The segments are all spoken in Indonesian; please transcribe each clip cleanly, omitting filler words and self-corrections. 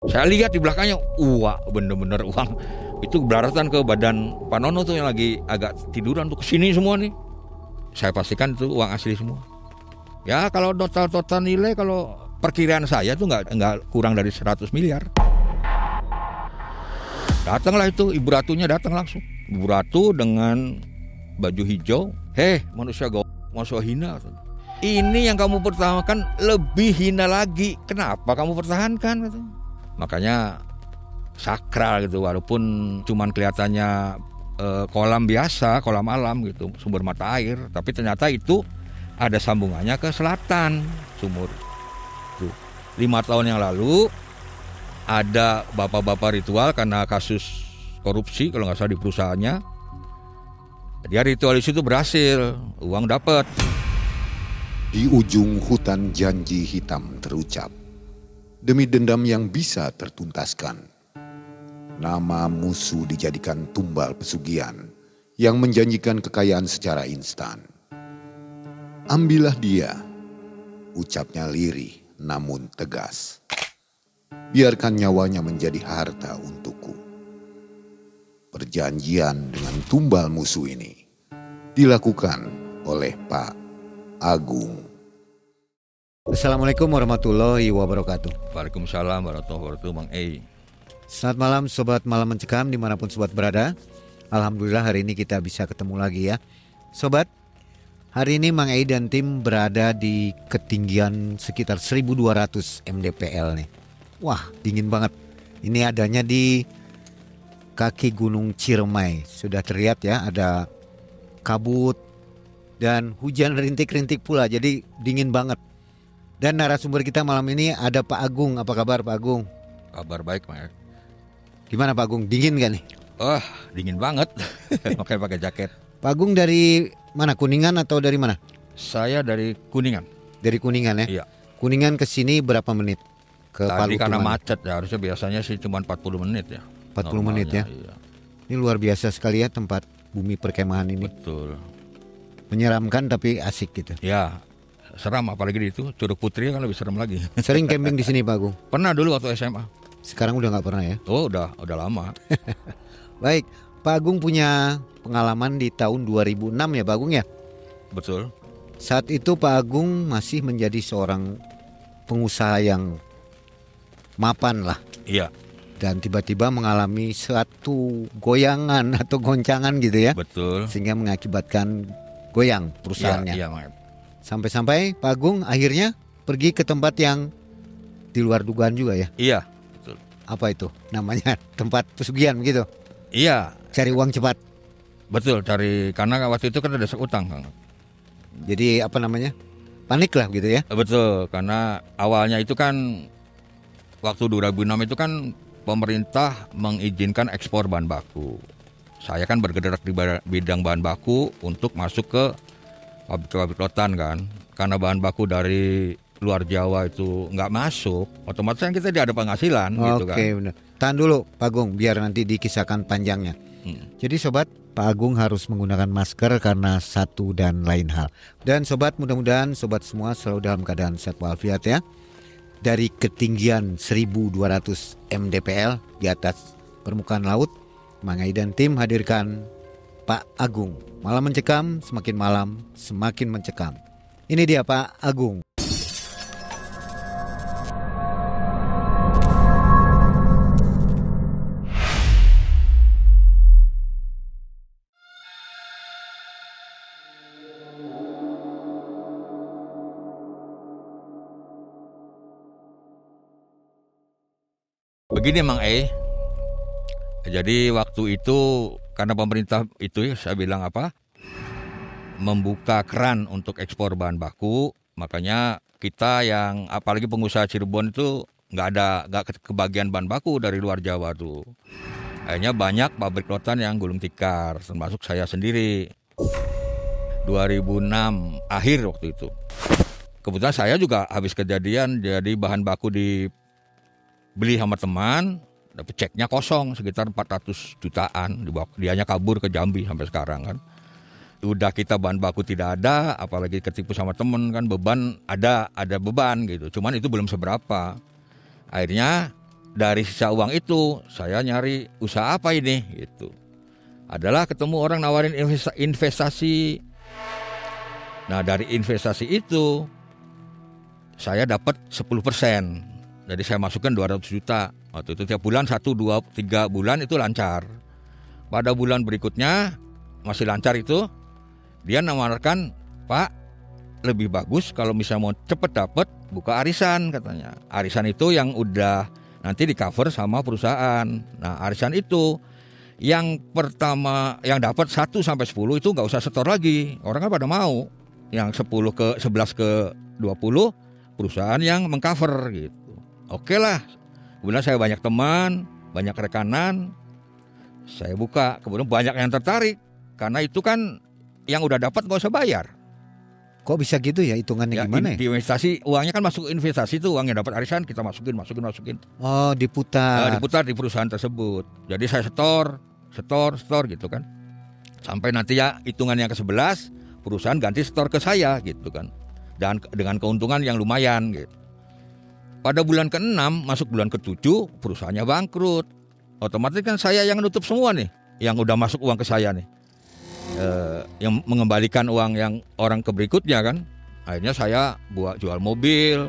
Saya lihat di belakangnya, wah bener-bener uang. Itu beraratan ke badan Pak Nono tuh yang lagi agak tiduran tuh, kesini semua nih. Saya pastikan itu uang asli semua. Ya kalau total nilai, kalau perkiraan saya tuh nggak kurang dari 100 miliar. Datanglah itu, Ibu Ratunya datang langsung. Ibu Ratu dengan baju hijau. Manusia masuk hina. Ini yang kamu pertahankan lebih hina lagi. Kenapa kamu pertahankan? Makanya sakral gitu, walaupun cuman kelihatannya kolam biasa, kolam alam gitu, sumber mata air, tapi ternyata itu ada sambungannya ke selatan sumur. Tuh, 5 tahun yang lalu ada bapak-bapak ritual karena kasus korupsi kalau nggak salah di perusahaannya. Dia ritual itu berhasil, uang dapat. Di ujung hutan janji hitam terucap, demi dendam yang bisa tertuntaskan. Nama musuh dijadikan tumbal pesugihan yang menjanjikan kekayaan secara instan. Ambillah dia, ucapnya lirih namun tegas. Biarkan nyawanya menjadi harta untukku. Perjanjian dengan tumbal musuh ini dilakukan oleh Pak Agung. Assalamualaikum warahmatullahi wabarakatuh. Waalaikumsalam warahmatullahi wabarakatuh, Bang E. Selamat malam Sobat Malam Mencekam dimanapun Sobat berada. Alhamdulillah hari ini kita bisa ketemu lagi ya Sobat. Hari ini Mang E dan tim berada di ketinggian sekitar 1200 mdpl nih. Wah dingin banget. Ini adanya di kaki Gunung Ciremai. Sudah terlihat ya, ada kabut dan hujan rintik-rintik pula. Jadi dingin banget. Dan narasumber kita malam ini ada Pak Agung. Apa kabar Pak Agung? Kabar baik, Mas. Gimana Pak Agung? Dingin gak nih? Dingin banget. Makanya pakai jaket. Pak Agung dari mana? Kuningan atau dari mana? Saya dari Kuningan. Dari Kuningan ya? Iya. Kuningan ke sini berapa menit? Ke Tadi Palu karena Tuman? macet ya, harusnya biasanya sih cuma 40 menit ya. 40 menit ya? Iya. Ini luar biasa sekali ya tempat bumi perkemahan ini. Betul. Menyeramkan tapi asik gitu. Ya, seram apalagi di itu. Curug Putri kan lebih serem lagi. Sering camping di sini Pak Agung? Pernah dulu waktu SMA. Sekarang udah nggak pernah ya? Oh, udah lama. Baik, Pak Agung punya pengalaman di tahun 2006 ya Pak Agung ya? Betul. Saat itu Pak Agung masih menjadi seorang pengusaha yang mapan lah. Iya. Dan tiba-tiba mengalami suatu goyangan atau goncangan gitu ya. Betul. Sehingga mengakibatkan goyang perusahaannya. Iya, Mas. Sampai-sampai Pak Agung akhirnya pergi ke tempat yang di luar dugaan juga ya. Iya, betul. Apa itu namanya? Tempat pesugihan gitu. Iya, Cari uang cepat. betul. Karena waktu itu kan ada utang, Kang. Jadi apa namanya? Panik lah gitu ya. Betul, karena awalnya itu kan waktu 2006 itu kan pemerintah mengizinkan ekspor bahan baku. Saya kan bergerak di bidang bahan baku untuk masuk ke pabrik rotan kan. Karena bahan baku dari luar Jawa itu nggak masuk, otomatis kan kita tidak ada penghasilan gitu kan. Oke, benar. Tahan dulu Pak Agung biar nanti dikisahkan panjangnya. Jadi sobat, Pak Agung harus menggunakan masker karena satu dan lain hal. Dan sobat, mudah-mudahan sobat semua selalu dalam keadaan sehat walafiat ya. Dari ketinggian 1200 mdpl di atas permukaan laut, Mang E dan tim hadirkan Pak Agung. Malam mencekam, semakin malam semakin mencekam. Ini dia Pak Agung. Begini Mang E, jadi waktu itu karena pemerintah itu saya bilang membuka keran untuk ekspor bahan baku, makanya kita yang apalagi pengusaha Cirebon itu nggak kebagian bahan baku dari luar Jawa tuh. Akhirnya banyak pabrik rotan yang gulung tikar, termasuk saya sendiri. 2006 akhir waktu itu. Kebetulan saya juga habis kejadian jadi bahan baku beli sama teman, tapi ceknya kosong sekitar 400 jutaan, dianya kabur ke Jambi sampai sekarang kan. Udah kita bahan baku tidak ada, apalagi ketipu sama temen kan, beban ada beban gitu. Cuman itu belum seberapa. Akhirnya dari sisa uang itu saya nyari usaha apa ini gitu. Adalah ketemu orang nawarin investasi. Nah dari investasi itu saya dapat 10%. Jadi saya masukkan 200 juta. Waktu itu tiap bulan 1, 2, 3 bulan itu lancar. Pada bulan berikutnya masih lancar itu, dia nawarkan, Pak, lebih bagus kalau misalnya mau cepet dapat buka arisan katanya. Arisan itu yang udah nanti di cover sama perusahaan. Nah arisan itu yang pertama yang dapat 1 sampai 10 itu nggak usah setor lagi. Orang kan pada mau. Yang 10 ke 11 ke 20 perusahaan yang mengcover gitu. Oke lah. Kemudian saya banyak teman, banyak rekanan. Saya buka, kemudian banyak yang tertarik. Karena itu kan yang udah dapat nggak usah bayar. Kok bisa gitu ya, hitungannya Ya, gimana ya? di investasi, uangnya kan masuk investasi tuh, uangnya dapat arisan kita masukin. Oh, diputar. Diputar di perusahaan tersebut. Jadi saya setor gitu kan. Sampai nanti ya hitungan yang ke-11 perusahaan ganti setor ke saya gitu kan. Dan dengan keuntungan yang lumayan gitu. Pada bulan ke-6 masuk bulan ke-7 perusahaannya bangkrut. Otomatis kan saya yang nutup semua nih, yang udah masuk uang ke saya nih. Yang mengembalikan uang yang orang ke berikutnya kan. Akhirnya saya jual mobil,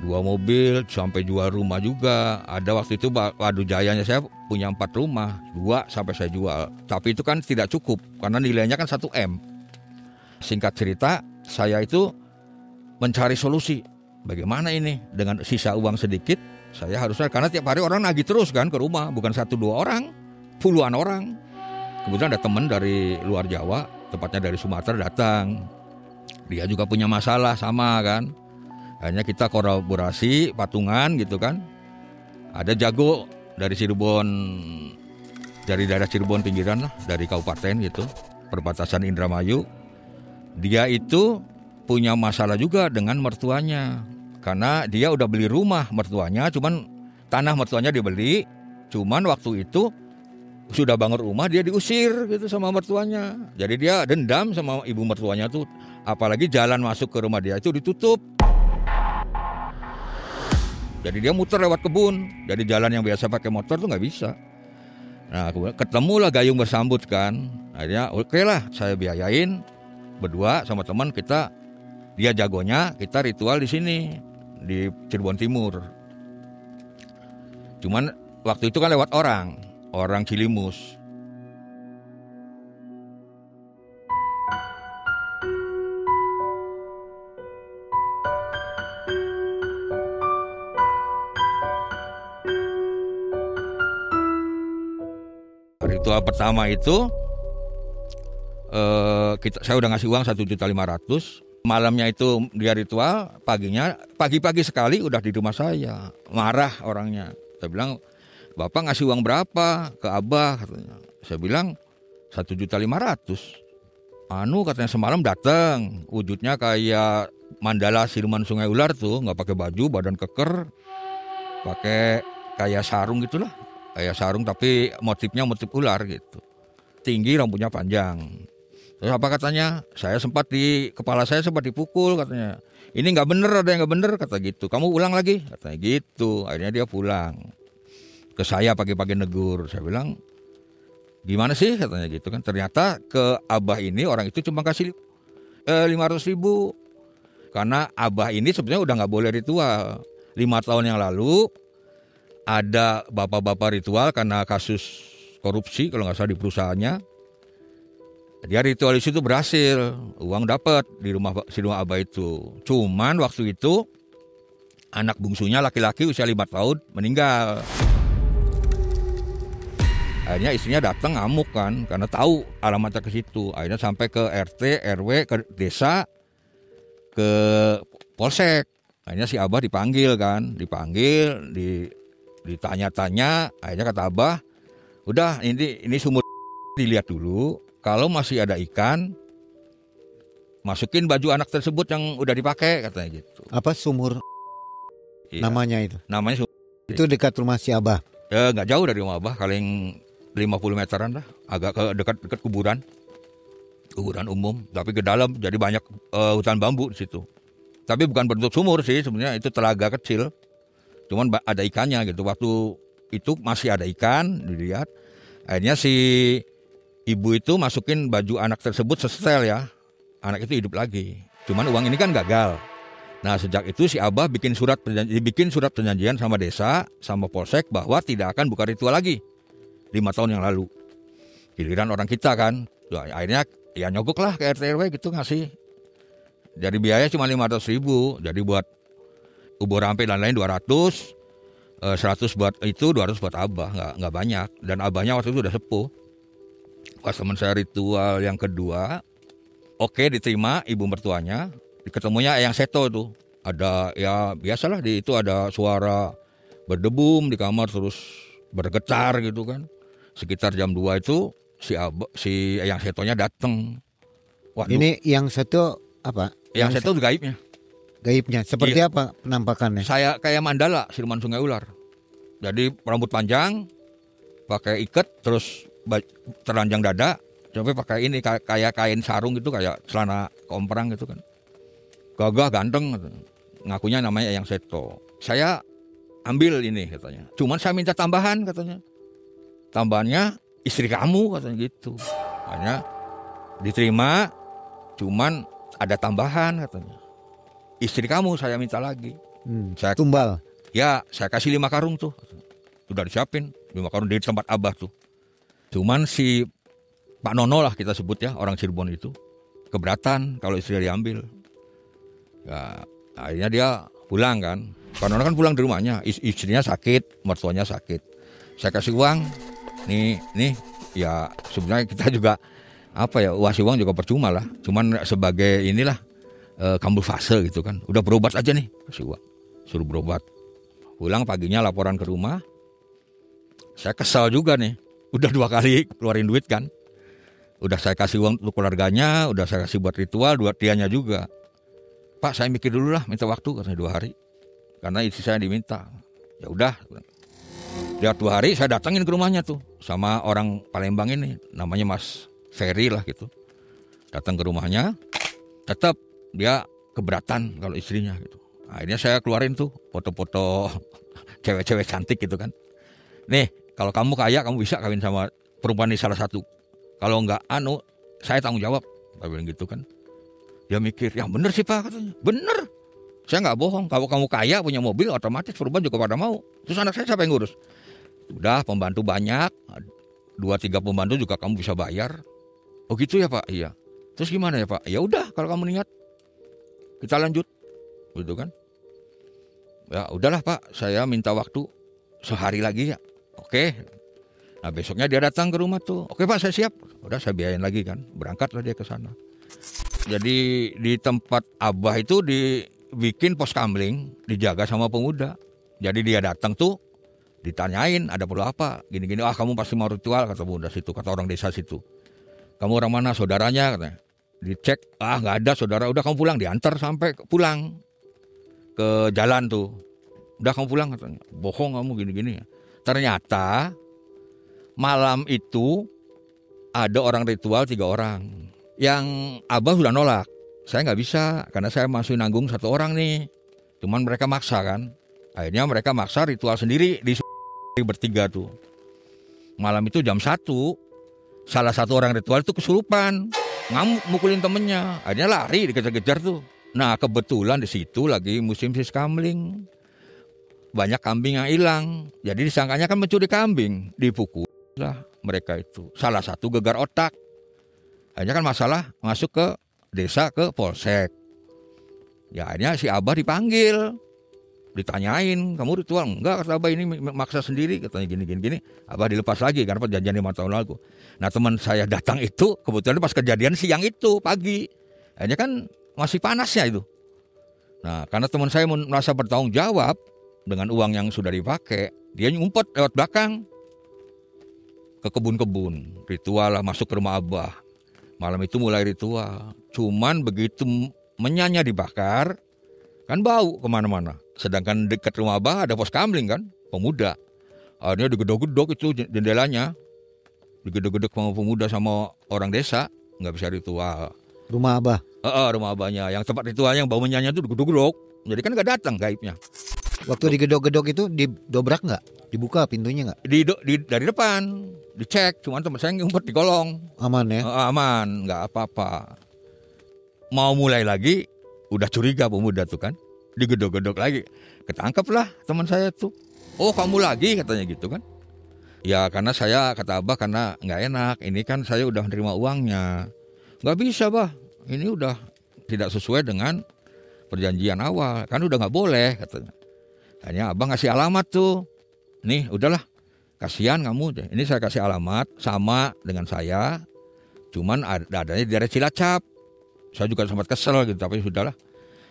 2 mobil, sampai jual rumah juga. Ada waktu itu Wadu Jayanya saya punya 4 rumah, 2 sampai saya jual. Tapi itu kan tidak cukup karena nilainya kan 1 M. Singkat cerita, saya itu mencari solusi. Bagaimana ini dengan sisa uang sedikit? Saya harusnya, karena tiap hari orang nagih terus kan ke rumah, bukan 1-2 orang, puluhan orang. Kemudian ada teman dari luar Jawa, tepatnya dari Sumatera datang. Dia juga punya masalah sama kan. Hanya kita kolaborasi, patungan gitu kan. Ada jago dari Cirebon, dari daerah Cirebon pinggiran lah, dari kabupaten gitu, perbatasan Indramayu. Dia itu punya masalah juga dengan mertuanya. Karena dia udah beli rumah mertuanya, cuman tanah mertuanya dibeli, cuman waktu itu sudah bangun rumah dia diusir gitu sama mertuanya. Jadi dia dendam sama ibu mertuanya tuh. Apalagi jalan masuk ke rumah dia itu ditutup. Jadi dia muter lewat kebun. Jadi jalan yang biasa pakai motor tuh nggak bisa. Nah ketemulah gayung bersambut kan. Akhirnya oke lah saya biayain berdua sama teman kita. Dia jagonya, kita ritual di sini di Cirebon Timur. Cuman waktu itu kan lewat orang Cilimus. Ritual pertama itu saya udah ngasih uang 1.500.000. Malamnya itu dia ritual, pagi-pagi sekali udah di rumah saya. Marah orangnya. Saya bilang, Bapak ngasih uang berapa ke Abah katanya. Saya bilang 1.500.000. Katanya semalam datang, wujudnya kayak mandala siluman sungai ular tuh, nggak pakai baju, badan keker, pakai kayak sarung gitulah, kayak sarung tapi motifnya motif ular gitu. Tinggi, rambutnya panjang. Terus apa katanya? Kepala saya sempat dipukul katanya. Ini nggak bener, ada yang nggak bener kata gitu. Kamu ulang lagi katanya gitu. Akhirnya dia pulang. Ke saya pagi-pagi negur. Saya bilang, gimana sih katanya gitu kan. Ternyata ke Abah ini orang itu cuma kasih 500.000. Karena Abah ini sebenarnya udah nggak boleh ritual. 5 tahun yang lalu ada bapak-bapak ritual karena kasus korupsi kalau nggak salah di perusahaannya. Dia ritual itu berhasil, uang dapat di rumah Abah itu. Cuman waktu itu anak bungsunya laki-laki usia 5 tahun meninggal. Akhirnya istrinya datang ngamuk kan, karena tahu alamatnya ke situ. Akhirnya sampai ke RT, RW, ke desa, ke polsek. Akhirnya si Abah dipanggil, ditanya-tanya. Akhirnya kata Abah, udah ini sumur dilihat dulu. Kalau masih ada ikan, masukin baju anak tersebut yang udah dipakai katanya gitu. Apa sumur? Iya. Namanya itu? Namanya sumur. Itu dekat rumah si Abah? Nggak jauh dari rumah Abah, paling 50 meteran lah. Agak ke dekat kuburan umum, tapi ke dalam jadi banyak hutan bambu di situ. Tapi bukan bentuk sumur sih, sebenarnya itu telaga kecil cuman ada ikannya gitu. Waktu itu masih ada ikan, dilihat. Akhirnya si ibu itu masukin baju anak tersebut sesetel ya. Anak itu hidup lagi. Cuman uang ini kan gagal. Nah sejak itu si Abah bikin surat perjanjian sama desa, sama polsek bahwa tidak akan buka ritual lagi. 5 tahun yang lalu. Giliran orang kita kan. Nah, akhirnya ya nyogok lah ke RT RW gitu ngasih. Jadi biaya cuma 500.000. Jadi buat ubur rampe dan lain 200. 100 buat itu, 200 buat Abah, nggak banyak. Dan Abahnya waktu itu udah sepuh. Pas teman saya ritual yang kedua, oke diterima ibu mertuanya. Ketemunya Eyang Seto tuh. Ada ya biasalah itu ada suara berdebum di kamar terus bergetar gitu kan. Sekitar jam 2 itu si Eyang Setonya datang. Ini yang satu apa? Eyang Seto itu gaibnya. Gaibnya seperti apa penampakannya? Saya kayak mandala siluman sungai ular. Jadi rambut panjang, pakai iket, terus telanjang dada, tapi pakai ini kayak kain sarung gitu, kayak celana komprang gitu kan. Gagah ganteng, ngakunya namanya Eyang Seto. Saya ambil ini katanya. Cuman saya minta tambahan katanya. Tambahannya istri kamu katanya gitu. Hanya diterima, cuman ada tambahan katanya. Istri kamu saya minta lagi. Saya tumbal. Ya saya kasih 5 karung tuh. Udah disiapin 5 karung di tempat Abah tuh. Cuman si Pak Nono lah kita sebut ya, orang Cirebon itu keberatan kalau istrinya diambil. Ya, akhirnya dia pulang kan. Pak Nono kan pulang di rumahnya. Istrinya sakit, mertuanya sakit. Saya kasih uang. Nih ya sebenarnya kita juga kasih uang juga percuma lah. Cuman sebagai inilah kambuh fase gitu kan. Udah berobat aja nih, kasih uang. Suruh berobat. Pulang paginya laporan ke rumah. Saya kesal juga nih. Udah 2 kali keluarin duit kan. Udah saya kasih uang untuk keluarganya, udah saya kasih buat ritual, dianya juga. Pak saya mikir dulu lah, minta waktu katanya 2 hari. Karena istri saya diminta. Ya udah. Dia 2 hari saya datangin ke rumahnya tuh. Sama orang Palembang ini. Namanya Mas Ferry lah gitu. Datang ke rumahnya. Tetap dia keberatan kalau istrinya gitu. Akhirnya saya keluarin tuh foto-foto cewek-cewek cantik gitu kan. Nih, kalau kamu kaya kamu bisa kawin sama perempuan ini salah satu. Kalau enggak saya tanggung jawab. Saya bilang gitu kan. Dia mikir, ya bener sih Pak katanya. Bener. Saya enggak bohong. Kalau kamu kaya punya mobil otomatis perempuan juga pada mau. Terus anak saya siapa yang ngurus? Udah pembantu banyak. 2-3 pembantu juga kamu bisa bayar. Oh gitu ya Pak? Iya. Terus gimana ya Pak? Ya udah kalau kamu niat. Kita lanjut. Gitu kan. Ya udahlah Pak, saya minta waktu sehari lagi ya. Oke. Nah besoknya dia datang ke rumah tuh. Oke Pak saya siap. Udah saya biayain lagi kan. Berangkatlah dia ke sana. Jadi di tempat Abah itu dibikin pos kamling. Dijaga sama pemuda. Jadi dia datang tuh. Ditanyain ada perlu apa. Gini-gini. Kamu pasti mau ritual kata pemuda situ. Kata orang desa situ. Kamu orang mana saudaranya katanya. Dicek. Gak ada saudara. Udah kamu pulang. Diantar sampai pulang. Ke jalan tuh. Udah kamu pulang katanya. Bohong kamu gini-gini ya. Ternyata malam itu ada orang ritual 3 orang. Yang Abah sudah nolak. Saya gak bisa karena saya masih nanggung 1 orang nih. Cuman mereka maksa kan. Akhirnya mereka maksa ritual sendiri di bertiga tuh. Malam itu jam 1. Salah satu orang ritual itu kesurupan. Ngamuk mukulin temennya. Akhirnya lari dikejar-kejar tuh. Nah kebetulan di situ lagi musim siskamling. Banyak kambing yang hilang. Jadi disangkanya kan mencuri kambing. Dipukul lah mereka itu. Salah satu gegar otak. Akhirnya kan masalah masuk ke desa ke polsek. Ya akhirnya si Abah dipanggil. Ditanyain, kamu ritual? Enggak kata Abah ini maksa sendiri. Katanya gini. Abah dilepas lagi karena perjanjian 5 tahun lalu. Nah teman saya datang itu kebetulan pas kejadian siang itu pagi. Akhirnya kan masih panasnya itu. Nah karena teman saya merasa bertanggung jawab dengan uang yang sudah dipakai, dia ngumpet lewat belakang ke kebun-kebun. Ritual lah masuk ke rumah Abah. Malam itu mulai ritual. Cuman begitu menyanya dibakar, kan bau kemana-mana. Sedangkan dekat rumah Abah ada pos kamling kan, pemuda. Akhirnya digedok-gedok itu jendelanya. Digedok-gedok sama pemuda sama orang desa, nggak bisa ritual. Rumah Abah? Rumah Abahnya. Yang tempat ritualnya yang bau menyanya itu digedok-gedok. Jadi kan nggak datang gaibnya. Waktu digedok-gedok itu didobrak nggak? Dibuka pintunya nggak? Dari depan dicek, cuman teman saya ngumpet di kolong. Aman ya? Aman, nggak apa-apa. Mau mulai lagi, udah curiga pemuda tuh kan, digedok-gedok lagi, ketangkep lah teman saya tuh. Oh kamu lagi katanya gitu kan? Ya karena saya kata abah karena nggak enak, ini kan saya udah nerima uangnya. Nggak bisa bah, ini udah tidak sesuai dengan perjanjian awal, kan udah nggak boleh katanya. Hanya abang ngasih alamat tuh, nih udahlah, kasihan kamu deh. Ini saya kasih alamat sama dengan saya, cuman adanya di daerah Cilacap. Saya juga sempat kesel gitu, tapi sudahlah.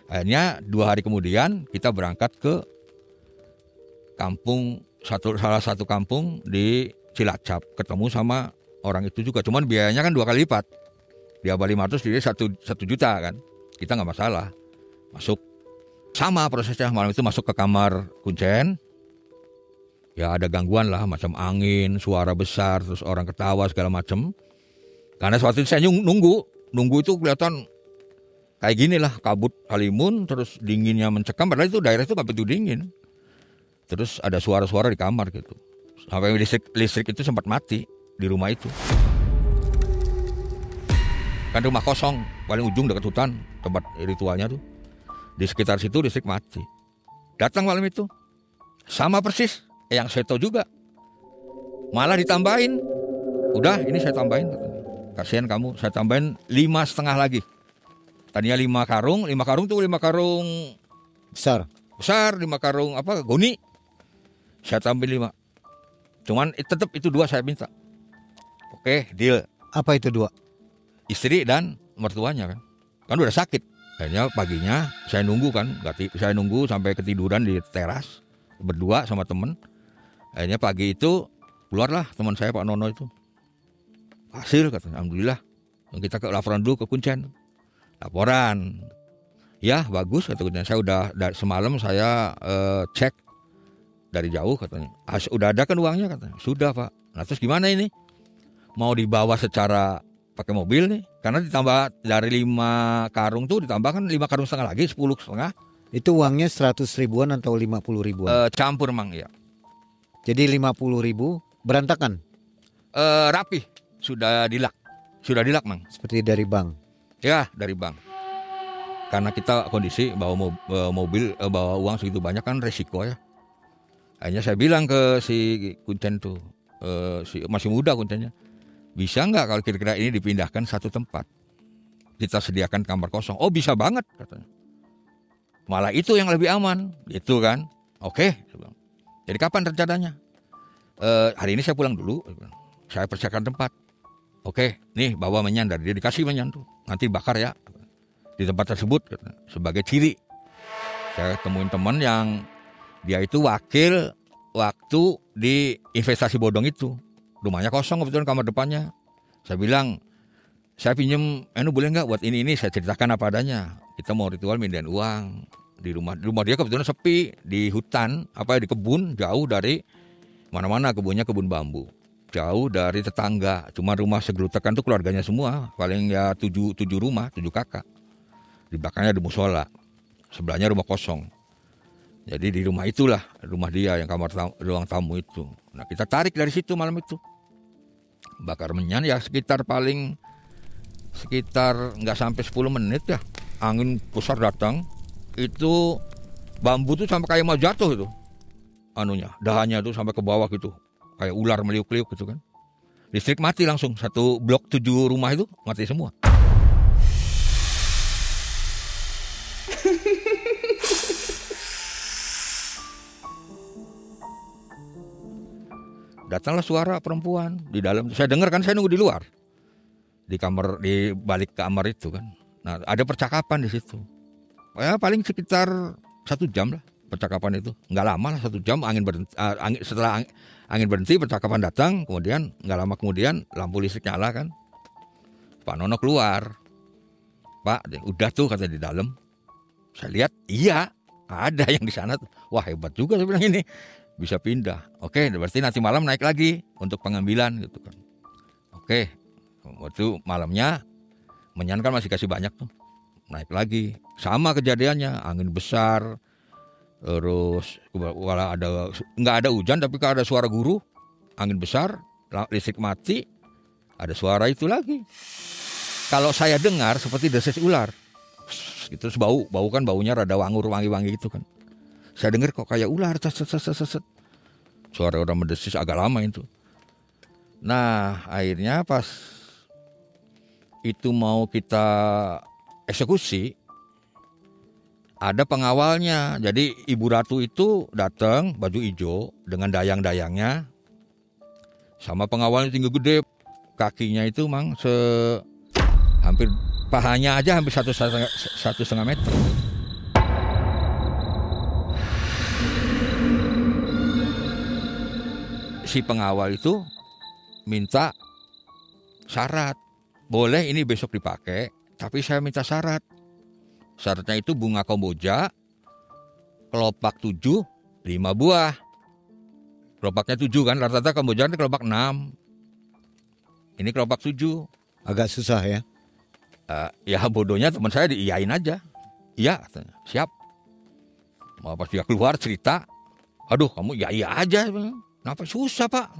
Akhirnya 2 hari kemudian kita berangkat ke kampung salah satu kampung di Cilacap, ketemu sama orang itu juga. Cuman biayanya kan 2 kali lipat. Dia 500, dia 1 juta kan. Kita nggak masalah, masuk. Sama prosesnya, malam itu masuk ke kamar kuncen. Ya ada gangguan lah, macam angin, suara besar, terus orang ketawa segala macam. Karena suatu saya nunggu itu kelihatan kayak gini lah, kabut halimun, terus dinginnya mencekam. Padahal itu daerah itu nggak begitu dingin. Terus ada suara-suara di kamar gitu. Sampai listrik itu sempat mati di rumah itu. Kan rumah kosong, paling ujung dekat hutan, tempat ritualnya tuh. Di sekitar situ listrik mati. Datang malam itu, sama persis yang seto juga. Malah ditambahin. Udah, ini saya tambahin. Kasihan kamu, saya tambahin 5,5 lagi. Tadinya 5 karung tuh 5 karung Besar, 5 karung goni. Saya tambahin 5. Cuman tetap itu 2 saya minta. Oke, deal. apa itu 2? Istri dan mertuanya kan udah sakit. Akhirnya paginya saya nunggu kan, saya nunggu sampai ketiduran di teras berdua sama temen. Akhirnya pagi itu keluarlah teman saya Pak Nono itu. Hasil katanya, alhamdulillah. Kita ke laporan dulu ke Kuncen. Laporan, ya bagus kata Kuncen. Saya udah semalam saya cek dari jauh katanya. Udah ada kan uangnya katanya. Sudah Pak. Nah terus gimana ini? Mau dibawa secara pakai mobil nih, karena ditambah dari 5 karung tuh ditambahkan 5 karung setengah lagi, 10,5. Itu uangnya 100 ribuan atau 50 ribuan? Campur mang ya. Jadi 50 ribu berantakan? Rapi, sudah dilak mang. Seperti dari bank? Ya dari bank. Karena kita kondisi bawa mobil, bawa uang segitu banyak kan resiko ya. Akhirnya saya bilang ke si Kuncen tuh, masih muda Kuncennya. Bisa nggak kalau kira-kira ini dipindahkan satu tempat? Kita sediakan kamar kosong. Oh bisa banget katanya. Malah itu yang lebih aman, gitu kan? Oke. Jadi kapan rencananya? Hari ini saya pulang dulu. Saya persiapkan tempat. Oke, nih bawa menyan dari dia, dikasih menyan tuh. Nanti bakar ya di tempat tersebut katanya, sebagai ciri. Saya temuin teman yang dia itu wakil waktu di investasi bodong itu. Rumahnya kosong kebetulan kamar depannya. Saya bilang, saya pinjem, boleh nggak buat ini? Saya ceritakan apa adanya. Kita mau ritual mindahin uang di rumah. Rumah dia kebetulan sepi di hutan, di kebun, jauh dari mana-mana, kebunnya kebun bambu, jauh dari tetangga. Cuma rumah segelutekan tuh keluarganya semua, paling ya 7 rumah, 7 kakak. Di belakangnya ada musola, sebelahnya rumah kosong. Jadi di rumah itulah, rumah dia yang ruang tamu itu. Nah kita tarik dari situ malam itu. Bakar menyan ya sekitar nggak sampai 10 menit ya. Angin besar datang, itu bambu tuh sampai kayak mau jatuh itu. Dahannya tuh sampai ke bawah gitu. Kayak ular meliuk-liuk gitu kan. Listrik mati langsung, satu blok 7 rumah itu mati semua. Datanglah suara perempuan di dalam. Saya dengar kan, saya nunggu di luar. Di kamar, di balik kamar itu kan. Nah, ada percakapan di situ. Ya paling sekitar 1 jam lah percakapan itu. Enggak lama lah, 1 jam. Setelah angin berhenti, percakapan datang. Kemudian enggak lama kemudian lampu listrik nyala kan. Pak Nono keluar. Pak, udah tuh kata di dalam. Saya lihat, iya, ada yang di sana tuh. Wah, hebat juga saya bilang ini. Bisa pindah. Oke, berarti nanti malam naik lagi untuk pengambilan gitu kan. Oke, waktu malamnya menyan kan masih kasih banyak tuh. Naik lagi. Sama kejadiannya, angin besar, Terus kalau nggak ada hujan tapi kalau ada suara guru, angin besar, listrik mati, ada suara itu lagi. Kalau saya dengar seperti desis ular, gitu, terus bau kan baunya rada wangi-wangi gitu kan. Saya dengar kok kayak ular, set. Suara orang mendesis agak lama itu. Nah akhirnya pas itu mau kita eksekusi, ada pengawalnya. Jadi Ibu Ratu itu datang baju hijau dengan dayang-dayangnya, sama pengawalnya tinggi gede, kakinya itu mang hampir pahanya aja hampir 1,5 meter. Si pengawal itu minta syarat, boleh ini besok dipakai, tapi saya minta syarat. Syaratnya itu bunga Kamboja, kelopak 7, 5 buah. Kelopaknya 7 kan, rata-rata Kamboja ini kelopak 6. Ini kelopak 7. Agak susah ya? Ya bodohnya teman saya diiyain aja. Iya katanya, siap. Mau pas dia keluar cerita, aduh kamu iya aja. Kenapa susah pak?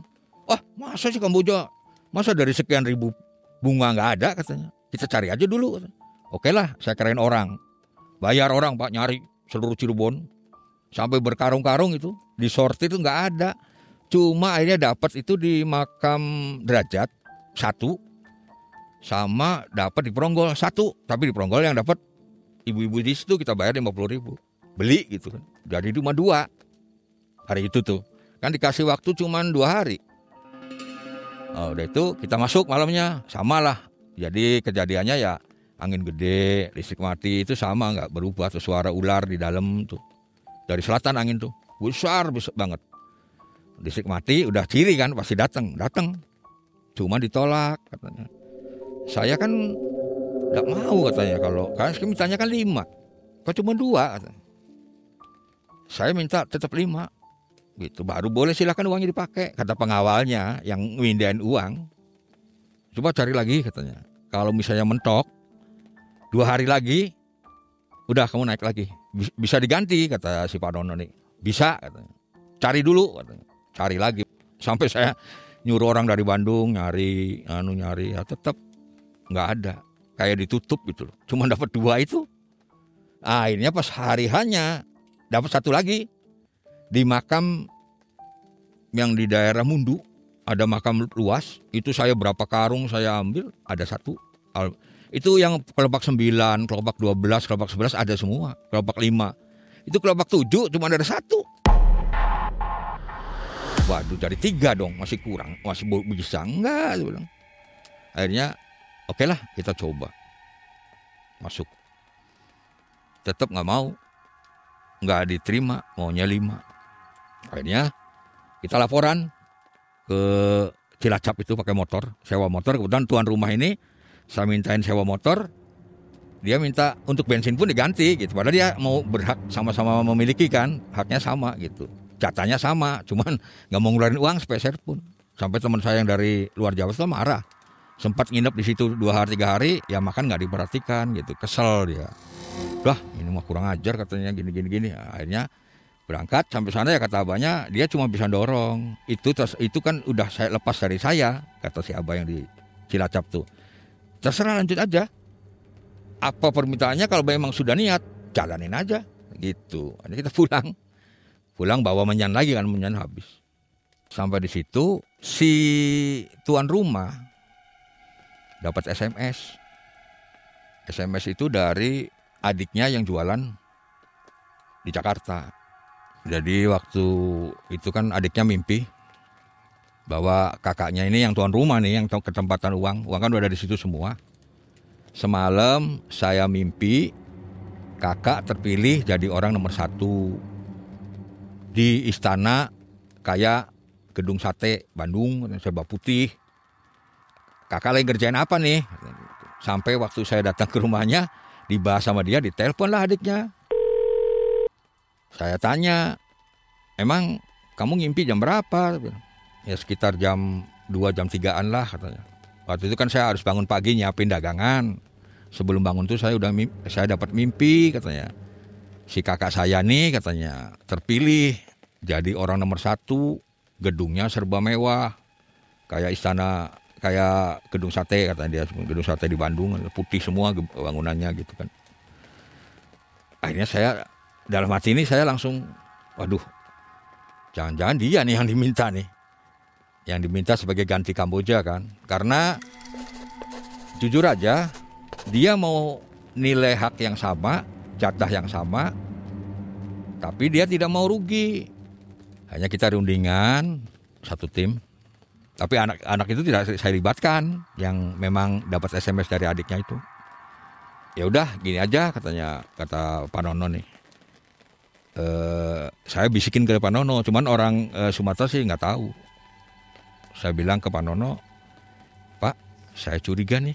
Wah masa sih Kamboja? Masa dari sekian ribu bunga gak ada katanya. Kita cari aja dulu katanya. Oke lah, saya kerain orang. Bayar orang pak nyari seluruh Cirebon. Sampai berkarung-karung itu. Disortir itu gak ada. Cuma akhirnya dapat itu di makam Derajat 1. Sama dapat di Peronggol 1. Tapi di Peronggol yang dapat ibu-ibu di situ kita bayar 50.000. Beli gitu kan. Jadi cuma 2. Hari itu tuh. Kan dikasih waktu cuma 2 hari. Udah itu kita masuk malamnya. Sama lah. Jadi kejadiannya ya angin gede, listrik mati itu sama nggak berubah tuh, suara ular di dalam tuh. Dari selatan angin tuh besar banget. Listrik mati udah ciri kan pasti datang. Cuma ditolak katanya. Saya kan nggak mau katanya kalau mintanya kan 5. Kok cuma 2 katanya. Saya minta tetap 5. Gitu baru boleh silakan uangnya dipakai kata pengawalnya yang mindahin uang. Coba cari lagi katanya. Kalau misalnya mentok 2 hari lagi, udah kamu naik lagi. Bisa diganti kata si Pak Dono nih. Bisa katanya. Cari dulu katanya. Cari lagi. Sampai saya nyuruh orang dari Bandung nyari ya tetap nggak ada. Kayak ditutup gitu loh. Cuma dapat 2 itu. Akhirnya pas hari hanya dapat 1 lagi di makam yang di daerah Mundu. Ada makam luas, itu saya berapa karung saya ambil, ada 1. Itu yang kelopak 9, kelopak 12, kelopak 11 ada semua, kelopak 5. Itu kelopak 7 cuma ada 1. Waduh, dari 3 dong, masih kurang, masih bisa enggak, dia bilang. Akhirnya, oke lah kita coba. Masuk. Tetap nggak mau, nggak diterima, maunya 5. Akhirnya kita laporan ke Cilacap itu pakai motor, sewa motor. Kebetulan tuan rumah ini saya mintain sewa motor, dia minta untuk bensin pun diganti gitu. Padahal dia mau berhak sama-sama memiliki kan, haknya sama gitu, jatahnya sama, cuman nggak mau ngeluarin uang sepeser pun. Sampai teman saya yang dari luar Jawa itu marah, sempat nginep di situ 2 hari 3 hari, ya makan nggak diperhatikan gitu, kesel dia. Wah ini mah kurang ajar katanya gini. Akhirnya berangkat sampai sana ya kata abahnya dia cuma bisa dorong. Itu kan udah saya lepas dari saya, kata si abah yang di Cilacap tuh. Terserah lanjut aja. Apa permintaannya kalau memang sudah niat, jalanin aja gitu. Akhirnya kita pulang bawa menyan lagi kan, menyan habis. Sampai di situ si tuan rumah dapat SMS. SMS itu dari adiknya yang jualan di Jakarta. Jadi waktu itu kan adiknya mimpi bahwa kakaknya ini yang tuan rumah nih, yang ketempatan uang kan udah ada di situ semua. Semalam saya mimpi kakak terpilih jadi orang nomor 1 di istana kayak gedung sate Bandung, serba putih. Kakak lagi ngerjain apa nih? Sampai waktu saya datang ke rumahnya dibahas sama dia, ditelepon lah adiknya. Saya tanya, emang kamu ngimpi jam berapa? Ya sekitar jam 2, jam 3-an lah katanya. Waktu itu kan saya harus bangun pagi nyiapin dagangan. Sebelum bangun tuh saya dapat mimpi katanya. si kakak saya nih katanya terpilih jadi orang nomor 1, gedungnya serba mewah, kayak istana, kayak gedung sate katanya dia, gedung sate di Bandung, putih semua bangunannya gitu kan. Akhirnya saya dalam hati ini saya langsung, waduh, jangan-jangan dia nih yang diminta nih, yang diminta sebagai ganti Kamboja kan, karena jujur aja dia mau nilai hak yang sama, jatah yang sama, tapi dia tidak mau rugi. Hanya kita rundingan satu tim, tapi anak-anak itu tidak saya libatkan, yang memang dapat SMS dari adiknya itu. Ya udah gini aja katanya, kata Pak Nono nih. Saya bisikin ke Pak Nono, cuman orang Sumatera sih nggak tahu. Saya bilang ke Pak Nono, Pak, saya curiga nih,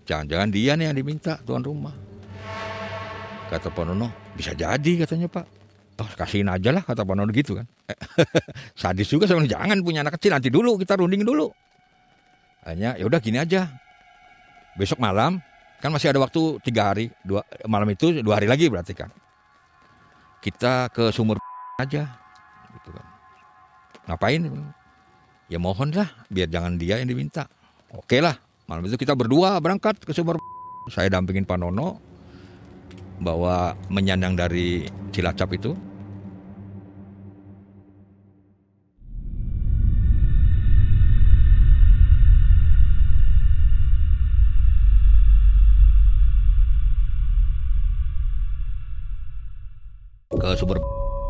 jangan-jangan dia nih yang diminta tuan rumah. Kata Pak Nono, bisa jadi katanya Pak. Oh, kasihin aja lah kata Pak Nono gitu kan. Sadis juga, saya bilang jangan punya anak kecil, nanti dulu kita runding dulu. Hanya ya udah gini aja. Besok malam kan masih ada waktu 3 hari, malam itu 2 hari lagi berarti kan. Kita ke sumur aja gitu kan. Ngapain? Ya mohon lah biar jangan dia yang diminta. Oke lah, malam itu kita berdua berangkat ke sumur. Saya dampingin Pak Nono bawa menyandang dari Cilacap itu. Ke sumber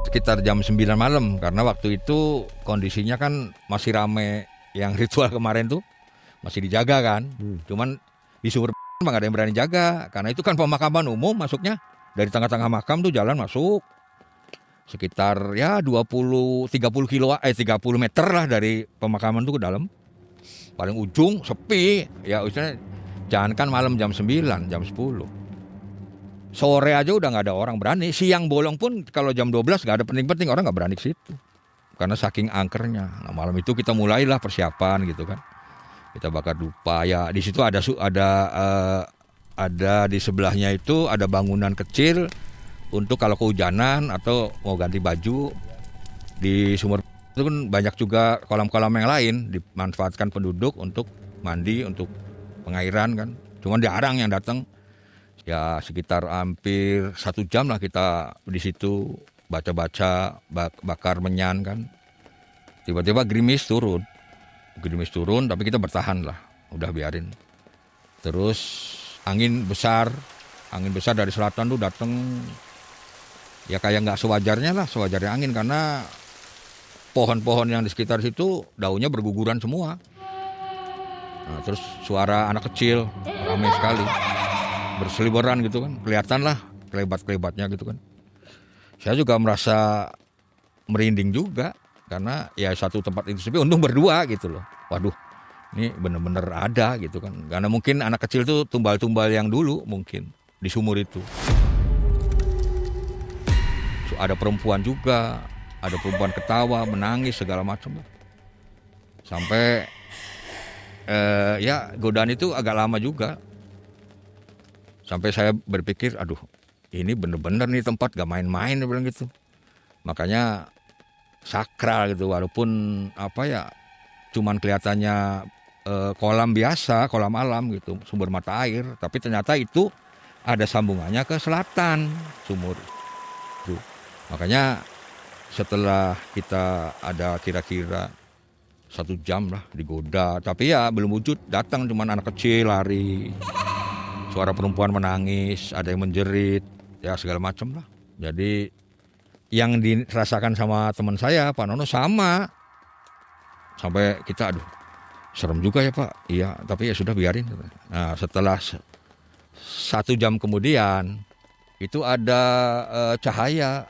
sekitar jam 9 malam, karena waktu itu kondisinya kan masih rame, yang ritual kemarin tuh masih dijaga kan. Cuman di sumber nggak ada yang berani jaga, karena itu kan pemakaman umum, masuknya dari tengah-tengah makam tuh jalan masuk sekitar ya 30 meter lah dari pemakaman tuh ke dalam. Paling ujung sepi ya, misalnya jangan kan malam jam 9, jam 10. Sore aja udah nggak ada orang berani. Siang bolong pun kalau jam 12 nggak ada penting-penting, orang nggak berani ke situ karena saking angkernya. Nah, malam itu kita mulailah persiapan gitu kan. Kita bakar dupa ya. Di situ ada di sebelahnya itu ada bangunan kecil untuk kalau kehujanan atau mau ganti baju. Di sumur itu kan banyak juga kolam-kolam yang lain dimanfaatkan penduduk untuk mandi, untuk pengairan kan. Cuman jarang yang datang. Ya sekitar hampir 1 jam lah kita di situ baca-baca, bakar menyan kan. Tiba-tiba gerimis turun, tapi kita bertahan lah, udah biarin. Terus angin besar dari selatan tuh datang, ya kayak nggak sewajarnya lah, sewajarnya angin, karena pohon-pohon yang di sekitar situ daunnya berguguran semua. Nah, terus suara anak kecil ramai sekali. Berseliweran gitu kan, kelihatan lah kelebat-kelebatnya gitu kan. Saya juga merasa merinding juga, karena ya satu tempat itu sepi, untung berdua gitu loh. Waduh, ini bener-bener ada gitu kan. Karena mungkin anak kecil tuh tumbal-tumbal yang dulu mungkin di sumur itu. So, ada perempuan juga, ada perempuan ketawa, menangis segala macam. Sampai ya godaan itu agak lama juga. Sampai saya berpikir, aduh ini bener-bener nih tempat gak main-main, dia bilang gitu. Makanya sakral gitu, walaupun apa ya, cuman kelihatannya kolam biasa, kolam alam gitu, sumber mata air. Tapi ternyata itu ada sambungannya ke selatan sumur itu. Makanya setelah kita ada kira-kira 1 jam lah digoda, tapi ya belum wujud, datang cuman anak kecil lari. Suara perempuan menangis, ada yang menjerit, ya segala macam lah. Jadi yang dirasakan sama teman saya, Pak Nono, sama. Sampai kita, aduh serem juga ya Pak. Iya, tapi ya sudah biarin. Nah setelah 1 jam kemudian, itu ada cahaya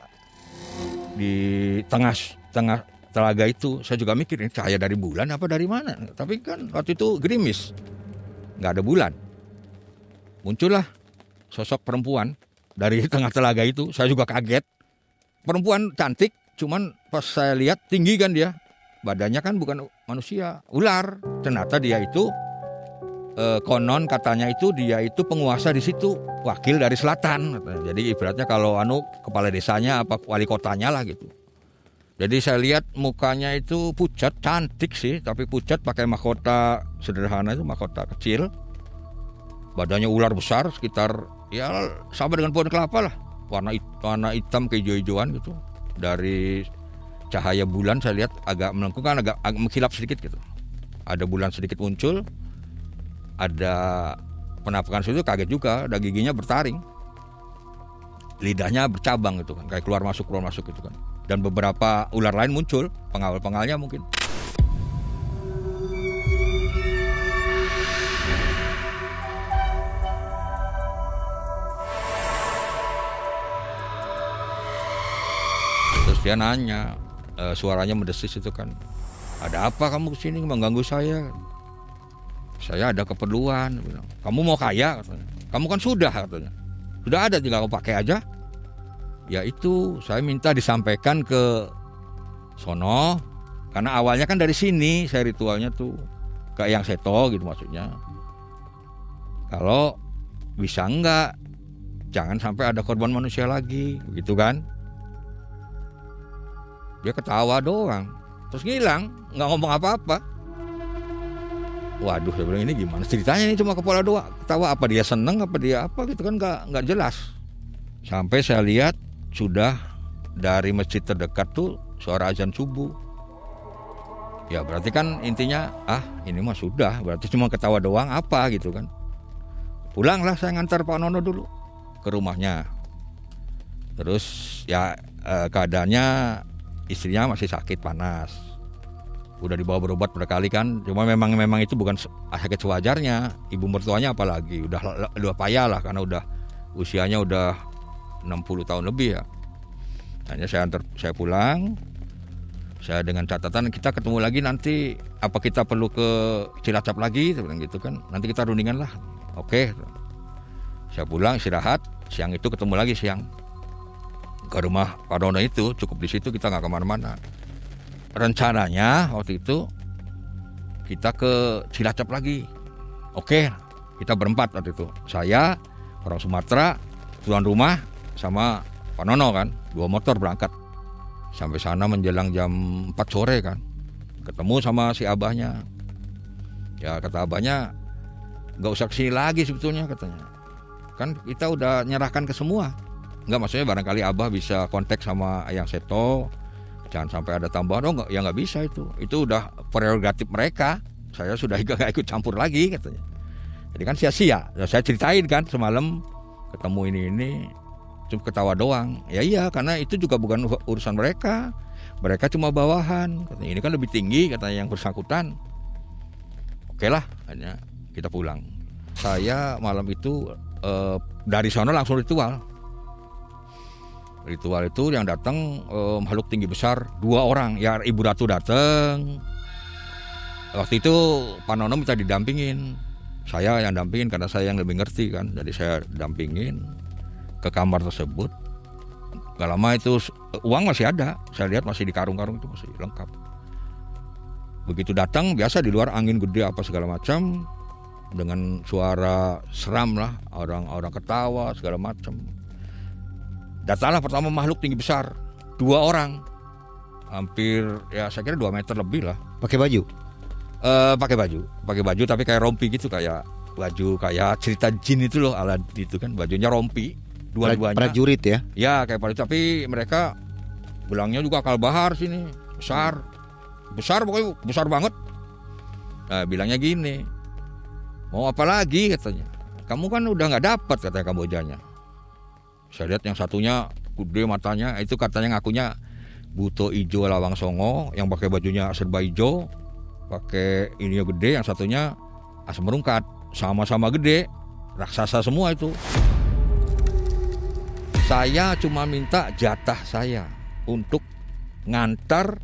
di tengah telaga itu. Saya juga mikir, ini cahaya dari bulan apa dari mana? Tapi kan waktu itu gerimis, nggak ada bulan. Muncullah sosok perempuan dari tengah telaga itu. Saya juga kaget. Perempuan cantik, cuman pas saya lihat tinggi kan dia. Badannya kan bukan manusia, ular. Ternyata dia itu konon katanya itu dia itu penguasa di situ, wakil dari selatan. Jadi ibaratnya kalau kepala desanya apa wali kotanya lah gitu. Jadi saya lihat mukanya itu pucat, cantik sih, tapi pucat pakai mahkota sederhana itu, mahkota kecil. Badannya ular besar sekitar ya sama dengan pohon kelapa lah. Warna hitam kehijau-hijauan gitu. Dari cahaya bulan saya lihat agak melengkung, kan agak mengkilap sedikit gitu. Ada bulan sedikit muncul. Ada penampakan situ, kaget juga, ada giginya bertaring. Lidahnya bercabang gitu kan, kayak keluar masuk gitu kan. Dan beberapa ular lain muncul, pengawal-pengawalnya mungkin. Terus dia nanya, suaranya mendesis itu kan, ada apa kamu kesini mengganggu saya? Saya ada keperluan. Bilang, kamu mau kaya? Katanya. Kamu kan sudah, katanya. Sudah ada, tinggal kamu pakai aja. Ya itu, saya minta disampaikan ke sono, karena awalnya kan dari sini saya ritualnya tuh ke Eyang Seto gitu maksudnya. Kalau bisa enggak, jangan sampai ada korban manusia lagi, gitu kan. Dia ketawa doang, terus ngilang, nggak ngomong apa-apa. Waduh, saya bilang ini gimana ceritanya, ini cuma kepala doang, ketawa, apa dia seneng, apa dia apa gitu kan, nggak jelas. Sampai saya lihat sudah dari masjid terdekat tuh suara azan subuh. Ya berarti kan intinya, ini mah sudah, berarti cuma ketawa doang apa gitu kan. Pulanglah saya ngantar Pak Nono dulu ke rumahnya. Terus ya keadaannya istrinya masih sakit panas. Udah dibawa berobat berkali kan, cuma memang itu bukan sakit sewajarnya. Ibu mertuanya apalagi udah payah lah, karena usianya udah 60 tahun lebih ya. Hanya saya pulang. Saya dengan catatan kita ketemu lagi nanti, apa kita perlu ke Cilacap lagi gitu kan. Nanti kita rundingan lah. Oke. Saya pulang istirahat, siang itu ketemu lagi siang. Ke rumah Pak Nono itu, cukup di situ, kita nggak kemana-mana. Rencananya waktu itu kita ke Cilacap lagi. Oke, kita berempat waktu itu. Saya, orang Sumatera, tuan rumah, sama Pak Nono kan. 2 motor berangkat. Sampai sana menjelang jam 4 sore kan. Ketemu sama si abahnya. Ya kata abahnya, nggak usah kesini lagi sebetulnya katanya. Kan kita udah nyerahkan ke semua. Enggak, maksudnya barangkali abah bisa kontak sama Eyang Seto, jangan sampai ada tambahan. Oh enggak, ya nggak bisa itu udah prerogatif mereka, saya sudah nggak ikut campur lagi katanya. Jadi kan sia-sia. Saya ceritain kan semalam ketemu ini cuma ketawa doang. Ya iya, karena itu juga bukan urusan mereka cuma bawahan katanya. Ini kan lebih tinggi katanya yang bersangkutan. Oke lah, hanya kita pulang. Saya malam itu dari sana langsung ritual itu yang datang makhluk tinggi besar 2 orang. Ya Ibu Ratu datang. Waktu itu Pak Nono minta didampingin, saya yang dampingin karena saya yang lebih ngerti kan. Jadi saya dampingin ke kamar tersebut. Gak lama itu uang masih ada, saya lihat masih di karung-karung itu masih lengkap. Begitu datang, biasa di luar angin gede apa segala macam, dengan suara seram lah, orang-orang ketawa segala macam. Datanglah pertama makhluk tinggi besar, 2 orang, hampir ya saya kira 2 meter lebih lah. Pakai baju? Pakai baju tapi kayak rompi gitu, kayak baju kayak cerita jin itu loh, ala itu kan, bajunya rompi, dua-duanya. Prajurit ya? Ya kayak prajurit, tapi mereka gelangnya juga akal bahar sini, besar pokoknya besar banget. Nah, bilangnya gini, mau apa lagi katanya, kamu kan udah nggak dapat katanya Kambojanya. Saya lihat yang satunya gede matanya, itu katanya ngakunya Buto Ijo Lawang Songo, yang pakai bajunya serba hijau, pakai ininya gede. Yang satunya asam merungkat, sama-sama gede, raksasa semua itu. Saya cuma minta jatah saya untuk ngantar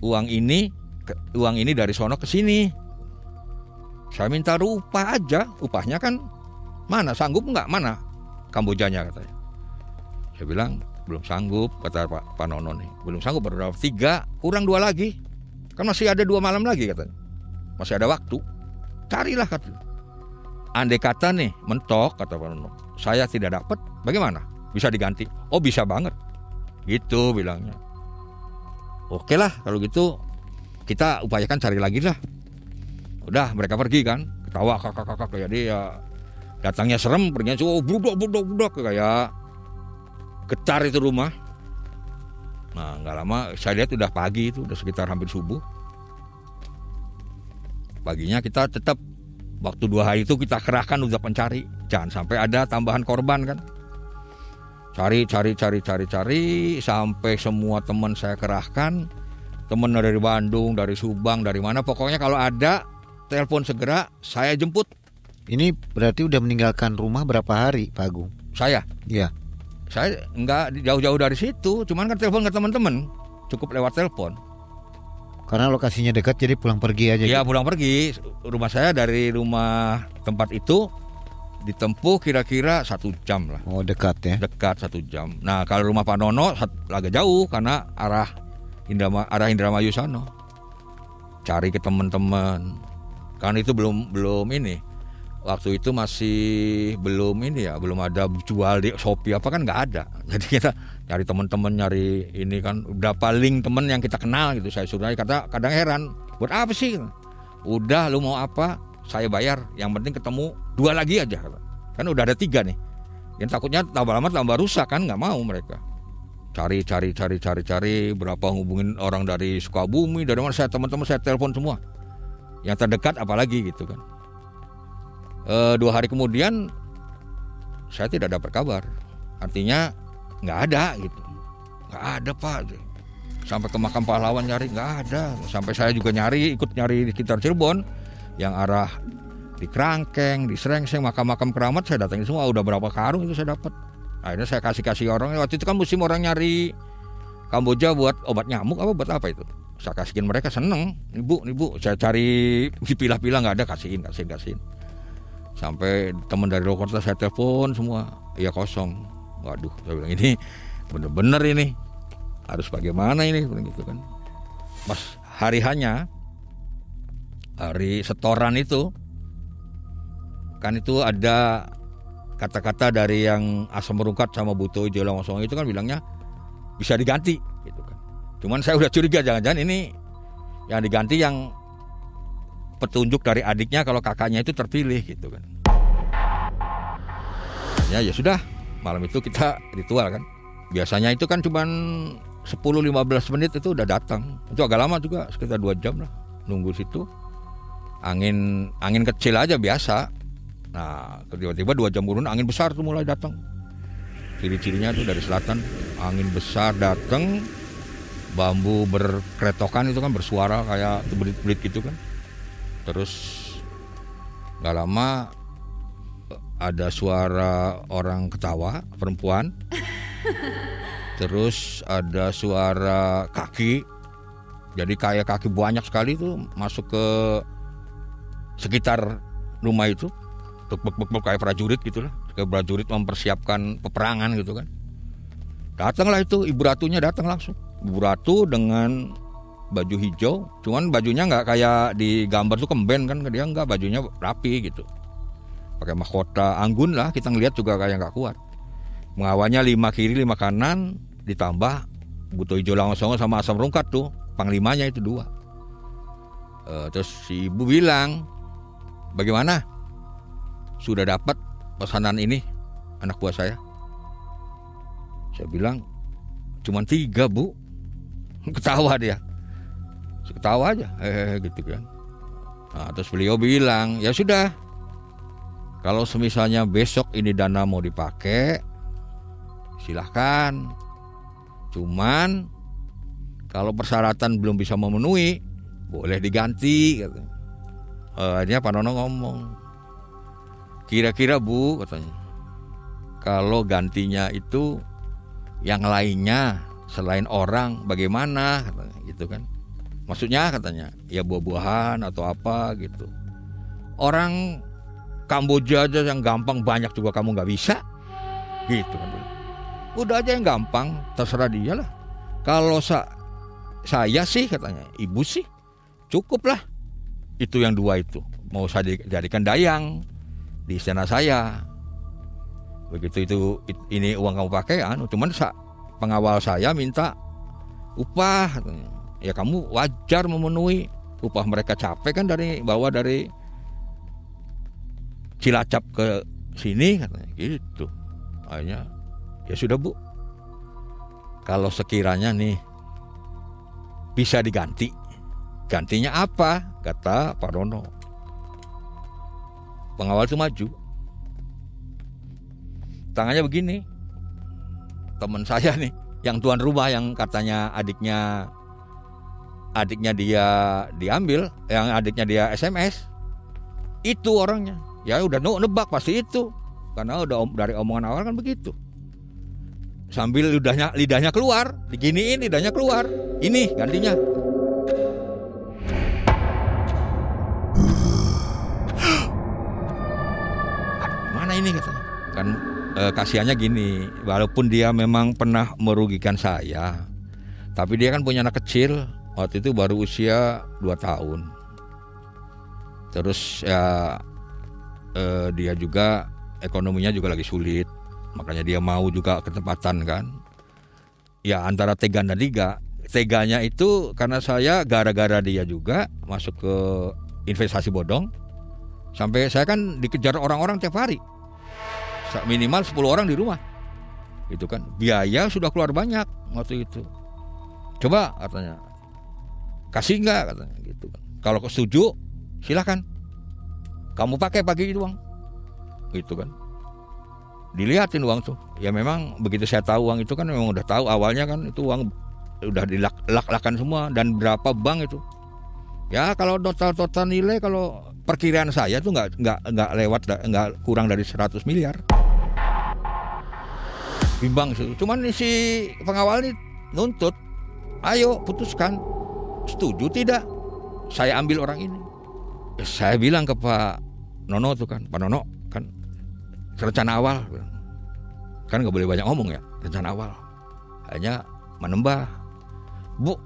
uang ini dari sono ke sini. Saya minta upah aja, upahnya kan mana, sanggup nggak, mana Kambojanya katanya. Saya bilang belum sanggup, kata Pak Nono nih, belum sanggup, baru 3, kurang 2 lagi, kan masih ada 2 malam lagi katanya, masih ada waktu. carilah kata. Andai kata nih mentok kata Pak Nono, saya tidak dapat, bagaimana? Bisa diganti? Oh bisa banget, gitu bilangnya. Oke lah kalau gitu kita upayakan cari lagi lah. Udah mereka pergi kan, ketawa kakak kayak dia datangnya serem, perginya budak kayak getar itu rumah. Nah nggak lama saya lihat udah pagi itu, udah sekitar hampir subuh. Paginya kita tetap waktu 2 hari itu kita kerahkan udah pencari, jangan sampai ada tambahan korban kan. Cari sampai semua teman saya kerahkan, teman dari Bandung, dari Subang, dari mana, pokoknya kalau ada telepon segera saya jemput. Ini berarti udah meninggalkan rumah berapa hari Pak Agung? Saya? Iya. Saya enggak jauh-jauh dari situ, cuman kan telepon ke teman-teman, cukup lewat telepon. Karena lokasinya dekat jadi pulang pergi aja. Iya gitu. pulang pergi. Rumah saya dari rumah tempat itu ditempuh kira-kira 1 jam lah. Oh dekat ya? Dekat 1 jam. Nah kalau rumah Pak Nono agak jauh karena arah Indramayu sana. Cari ke teman-teman. Kan itu belum ini. Waktu itu masih belum ini ya, belum ada jual di Shopee apa kan nggak ada. Jadi kita nyari teman-teman, nyari ini kan udah paling teman yang kita kenal gitu. Saya suruh kata kadang heran, buat apa sih? Udah lu mau apa? Saya bayar. Yang penting ketemu 2 lagi aja. Kan udah ada 3 nih. Yang takutnya tambah lama tambah rusak kan, nggak mau mereka. Cari berapa hubungin orang dari Sukabumi, dari mana, saya teman-teman saya telepon semua. Yang terdekat apalagi gitu kan. 2 hari kemudian saya tidak dapat kabar. Artinya nggak ada gitu. Nggak ada Pak. Sampai ke makam pahlawan nyari nggak ada. Sampai saya juga ikut nyari di sekitar Cirebon, yang arah di Kerangkeng, di Srengseng, makam-makam keramat saya datangin semua. Udah berapa karung itu saya dapat. Akhirnya saya kasih orang. Waktu itu kan musim orang nyari Kamboja buat obat nyamuk apa buat apa itu. Saya kasihin, mereka seneng. Nih bu, saya cari dipilah-pilah nggak ada, kasihin. Sampai teman dari Lokorta saya telepon semua, iya kosong. Waduh, saya bilang ini bener-bener ini harus bagaimana ini gitu kan. Pas hari setoran itu kan itu ada kata-kata dari yang Asam Merungkat sama Buto Ijo Langsung itu kan bilangnya bisa diganti gitu kan. Cuman saya udah curiga jangan-jangan ini yang diganti yang petunjuk dari adiknya kalau kakaknya itu terpilih gitu kan. Ya sudah, malam itu kita ritual kan. Biasanya itu kan cuman 10-15 menit itu udah datang. Itu agak lama juga, sekitar 2 jam lah nunggu situ. Angin kecil aja biasa. Nah, tiba-tiba 2 jam kemudian angin besar tuh mulai datang. Ciri-cirinya tuh dari selatan, angin besar datang, bambu berkretokan itu kan bersuara kayak berit-berit gitu kan. Terus gak lama ada suara orang ketawa, perempuan. Terus ada suara kaki. Jadi kayak kaki banyak sekali tuh masuk ke sekitar rumah itu. Bek kayak prajurit gitu lah. Kayak prajurit mempersiapkan peperangan gitu kan. Datanglah itu, Ibu Ratunya datang langsung. Ibu Ratu dengan baju hijau, cuman bajunya nggak kayak di gambar tuh kemben kan, dia nggak, bajunya rapi gitu, pakai mahkota anggun lah, kita ngelihat juga kayak nggak kuat. Mengawalnya 5 kiri 5 kanan, ditambah Buto Ijo Langsung sama Asam Merungkat tuh, panglimanya itu 2. Terus si ibu bilang, bagaimana? Sudah dapat pesanan ini anak buah saya? Saya bilang, cuman 3 bu. Ketawa dia. Ketawa aja, gitu kan. Nah, terus beliau bilang, ya sudah, kalau semisalnya besok ini dana mau dipakai, silahkan. Cuman kalau persyaratan belum bisa memenuhi, boleh diganti. Gitu. Akhirnya Pak Nono ngomong, kira-kira bu, katanya, kalau gantinya itu yang lainnya selain orang, bagaimana? Katanya, gitu kan. Maksudnya katanya ya buah-buahan atau apa gitu. Orang Kamboja aja yang gampang banyak juga kamu nggak bisa gitu kan. Udah aja yang gampang, terserah dia lah. Kalau saya sih katanya, ibu sih cukup lah itu yang 2 itu. mau saya jadikan dayang di istana saya. Begitu ini uang kamu pakai, cuman pengawal saya minta upah. Ya kamu wajar memenuhi upah, mereka capek kan bawa dari Cilacap ke sini katanya gitu. Akhirnya ya sudah Bu, kalau sekiranya nih bisa diganti, gantinya apa? Kata Pak Nono. Pengawal itu maju, tangannya begini. Teman saya nih, yang tuan rumah yang katanya adiknya dia diambil, yang adiknya dia SMS, itu orangnya. Ya udah nebak pasti itu, karena udah dari omongan awal kan begitu. Sambil lidahnya keluar, diginiin lidahnya keluar. Ini gantinya. Mana ini katanya? Kan kasihannya gini, walaupun dia memang pernah merugikan saya, tapi dia kan punya anak kecil. Waktu itu baru usia 2 tahun. Terus ya dia juga ekonominya juga lagi sulit, makanya dia mau juga ketempatan kan. Ya antara tega dan tiga. Teganya itu karena saya gara-gara dia juga masuk ke investasi bodong, sampai saya kan dikejar orang-orang tiap hari, minimal 10 orang di rumah. Itu kan biaya sudah keluar banyak waktu itu. Coba katanya, kasih nggak katanya gitu kan. Kalau setuju silakan, kamu pakai pagi itu uang, gitu kan. Dilihatin uang tuh, ya memang begitu saya tahu uang itu kan memang udah tahu awalnya kan itu uang udah dilak-lakan semua dan berapa bank itu. Ya kalau total nilai, kalau perkiraan saya tuh nggak kurang dari 100 miliar. Bimbang sih, cuman si pengawal ini nuntut, ayo putuskan, setuju tidak saya ambil orang ini. Saya bilang ke Pak Nono tuh kan, Pak Nono kan rencana awal, kan nggak boleh banyak ngomong ya, rencana awal. Hanya menembah, Bu,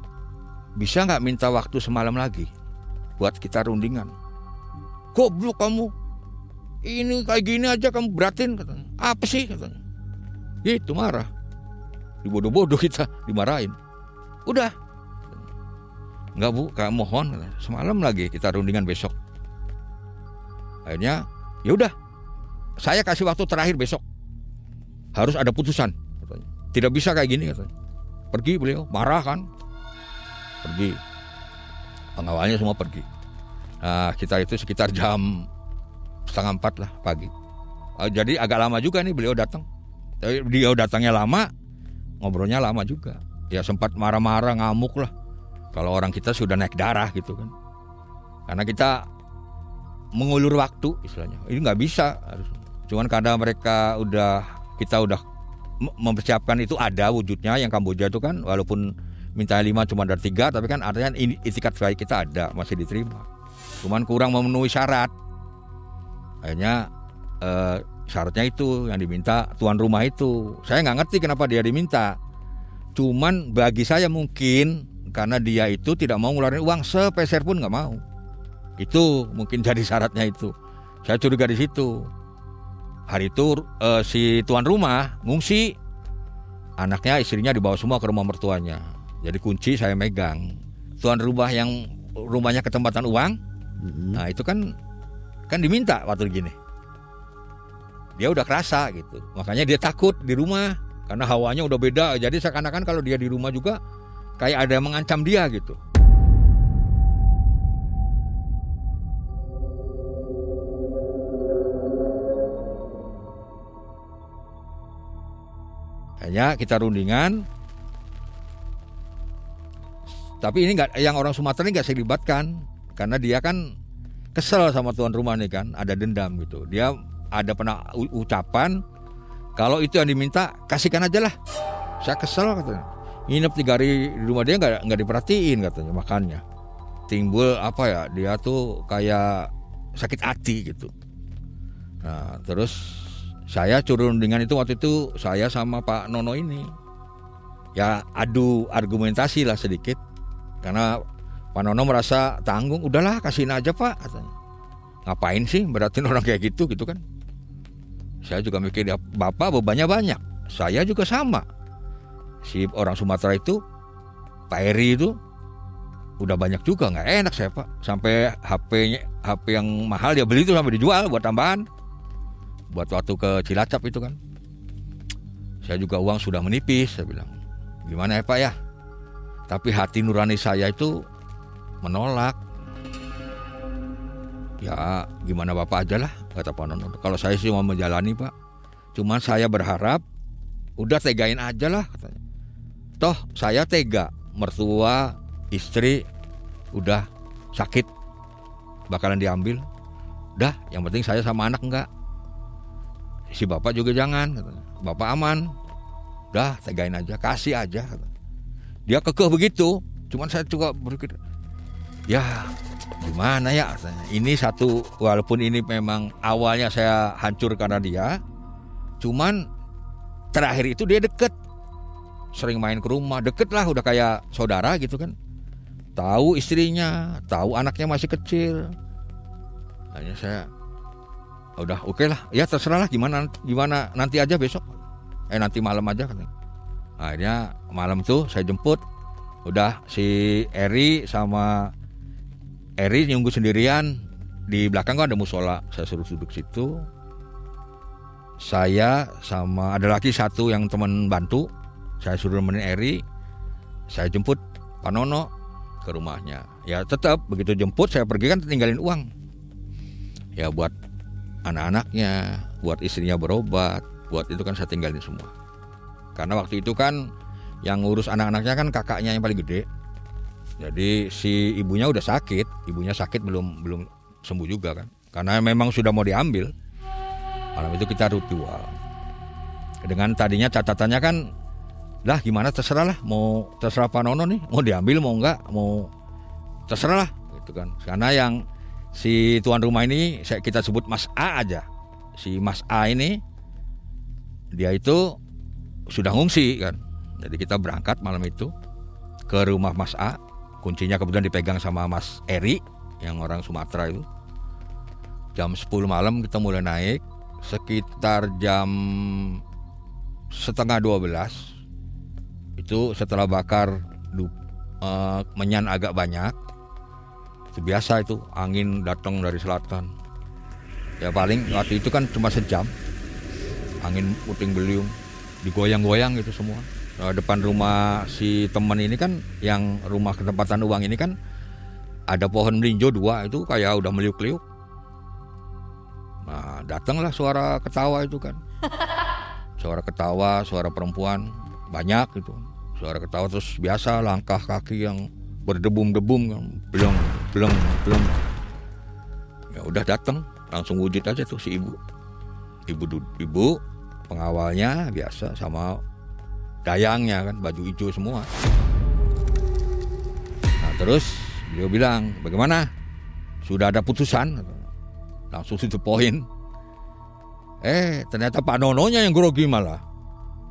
bisa nggak minta waktu semalam lagi buat kita rundingan? Goblok kamu, ini kayak gini aja kamu beratin katanya. Apa sih katanya? Gitu marah, dibodoh-bodoh kita, dimarahin. Udah, nggak Bu, kamu mohon semalam lagi kita rundingan besok. Akhirnya ya udah, saya kasih waktu terakhir besok, harus ada putusan katanya. Tidak bisa kayak gini katanya. Pergi beliau, marah kan, pergi. Pengawalnya semua pergi. Nah kita itu sekitar jam 3:30 lah pagi. Jadi agak lama juga nih beliau datang. Dia datangnya lama, ngobrolnya lama juga. Ya sempat marah-marah, ngamuk lah. Kalau orang kita sudah naik darah gitu kan. Karena kita mengulur waktu istilahnya. Ini nggak bisa. Cuman karena kita udah mempersiapkan itu, ada wujudnya yang Kamboja itu kan, walaupun minta 5 cuma dari 3, tapi kan artinya itikat baik kita ada, masih diterima. Cuman kurang memenuhi syarat. Akhirnya syaratnya itu yang diminta tuan rumah itu. Saya nggak ngerti kenapa dia diminta. Cuman bagi saya mungkin karena dia itu tidak mau ngeluarin uang sepeser pun, nggak mau. Itu mungkin jadi syaratnya itu. Saya curiga di situ. Hari itu si tuan rumah ngungsi, anaknya istrinya dibawa semua ke rumah mertuanya. Jadi kunci saya megang. Tuan rumah yang rumahnya ketempatan uang, nah itu kan diminta waktu gini. Dia udah kerasa gitu, makanya dia takut di rumah karena hawanya udah beda. Jadi seakan-akan kalau dia di rumah juga kayak ada yang mengancam dia gitu. Hanya kita rundingan, tapi ini nggak, yang orang Sumatera ini nggak saya libatkan karena dia kan kesel sama tuan rumah nih kan, ada dendam gitu. Dia ada pernah ucapan kalau itu yang diminta kasihkan aja lah. Saya kesel katanya. Nginep 3 hari di rumah dia nggak diperhatiin katanya, makannya. Timbul apa ya, dia tuh kayak sakit hati gitu. Nah terus saya turun dengan itu waktu itu, saya sama Pak Nono ini ya adu argumentasi lah sedikit, karena Pak Nono merasa tanggung, udahlah kasihin aja Pak katanya. ngapain sih beratin orang kayak gitu kan. Saya juga mikir ya, bapak bebannya banyak, saya juga sama. Si orang Sumatera itu, Pak Eri itu udah banyak juga, nggak enak saya Pak. Sampai HP yang mahal dia beli itu sampai dijual buat tambahan, buat waktu ke Cilacap itu kan. Saya juga uang sudah menipis, saya bilang gimana ya Pak ya. Tapi hati nurani saya itu menolak. Ya gimana Bapak aja lah, kata Pak Nono. Kalau saya sih mau menjalani Pak, cuman saya berharap udah tegain aja lah katanya. Toh saya tega, mertua, istri udah sakit, bakalan diambil. Udah, yang penting saya sama anak enggak. Si Bapak juga jangan katanya. Bapak aman. Udah tegain aja, kasih aja katanya. Dia kekeh begitu. Cuman saya juga berpikir, ya gimana ya, ini satu, walaupun ini memang awalnya saya hancur karena dia, cuman terakhir itu dia deket, sering main ke rumah, deket lah, udah kayak saudara gitu kan. Tahu istrinya, tahu anaknya masih kecil. Hanya saya udah oke lah, ya terserah lah gimana nanti aja besok, nanti malam aja katanya. Akhirnya malam tuh saya jemput, udah si Eri sama Eri nunggu sendirian, di belakang kan ada musola, saya suruh duduk situ. Saya sama ada lagi satu yang teman bantu, saya suruh nemenin Eri. Saya jemput Pak Nono ke rumahnya. Ya tetap begitu jemput saya pergi kan tinggalin uang. Ya buat anak-anaknya, buat istrinya berobat, buat itu kan saya tinggalin semua. Karena waktu itu kan yang ngurus anak-anaknya kan kakaknya yang paling gede. Jadi si ibunya udah sakit, belum sembuh juga kan. Karena memang sudah mau diambil. Malam itu kita ritual. Dengan tadinya catatannya kan, lah gimana terserah lah, mau terserah Pak Nono nih, mau diambil mau enggak, mau terserah lah gitu kan. Karena yang si tuan rumah ini kita sebut Mas A aja. Si Mas A ini dia itu sudah ngungsi kan. Jadi kita berangkat malam itu ke rumah Mas A. Kuncinya kebetulan dipegang sama Mas Eri yang orang Sumatera itu. Jam 10 malam kita mulai naik. Sekitar jam setengah 12 itu setelah bakar menyan agak banyak. Itu biasa itu angin datang dari selatan. Ya paling waktu itu kan cuma sejam. Angin puting beliung, digoyang-goyang gitu semua. Depan rumah si teman ini kan, yang rumah ketempatan uang ini kan ada pohon melinjo 2 itu kayak udah meliuk-liuk. Nah datanglah suara ketawa itu kan. Suara ketawa, suara perempuan banyak gitu. Suara ketawa terus biasa langkah kaki yang berdebum-debum kan. Belum. Ya udah datang, langsung wujud aja tuh si ibu. Ibu pengawalnya biasa sama dayangnya kan, baju hijau semua. Nah terus beliau bilang, bagaimana? Sudah ada putusan? Langsung to the point. Ternyata Pak Nononya yang grogi malah.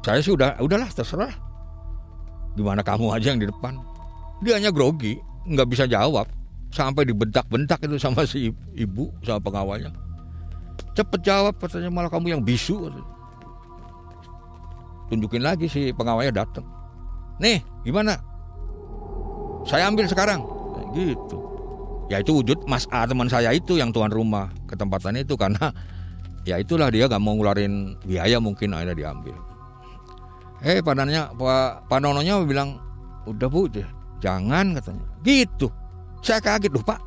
Saya sih udahlah terserah. Gimana kamu aja yang di depan. Dia hanya grogi, nggak bisa jawab. Sampai dibentak-bentak itu sama si ibu, sama pengawalnya. Cepet jawab, katanya malah kamu yang bisu. Tunjukin lagi si pengawalnya datang. Nih, gimana? Saya ambil sekarang. Gitu. Ya itu wujud Mas A teman saya itu yang tuan rumah ketempatannya itu, karena ya itulah dia gak mau ngeluarin biaya, mungkin akhirnya diambil. Pak Nononya bilang, udah Bu, jangan katanya. Gitu. Saya kaget, loh Pak,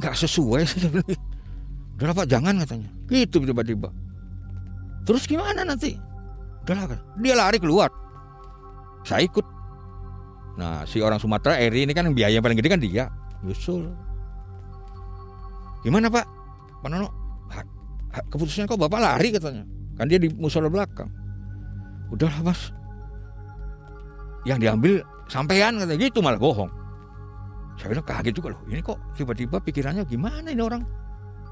gak sesuai. Udah Pak, jangan katanya. Gitu tiba-tiba. Terus gimana nanti? Udahlah, dia lari keluar. Saya ikut. Nah si orang Sumatera Eri ini kan yang biaya yang paling gede kan dia. Nyusul. Gimana Pak? Pak Nono, keputusannya kok Bapak lari katanya. Kan dia di musola belakang. Udahlah Mas, yang diambil sampean katanya. Gitu malah bohong. Saya bilang kaget juga loh. Ini kok tiba-tiba pikirannya gimana ini orang.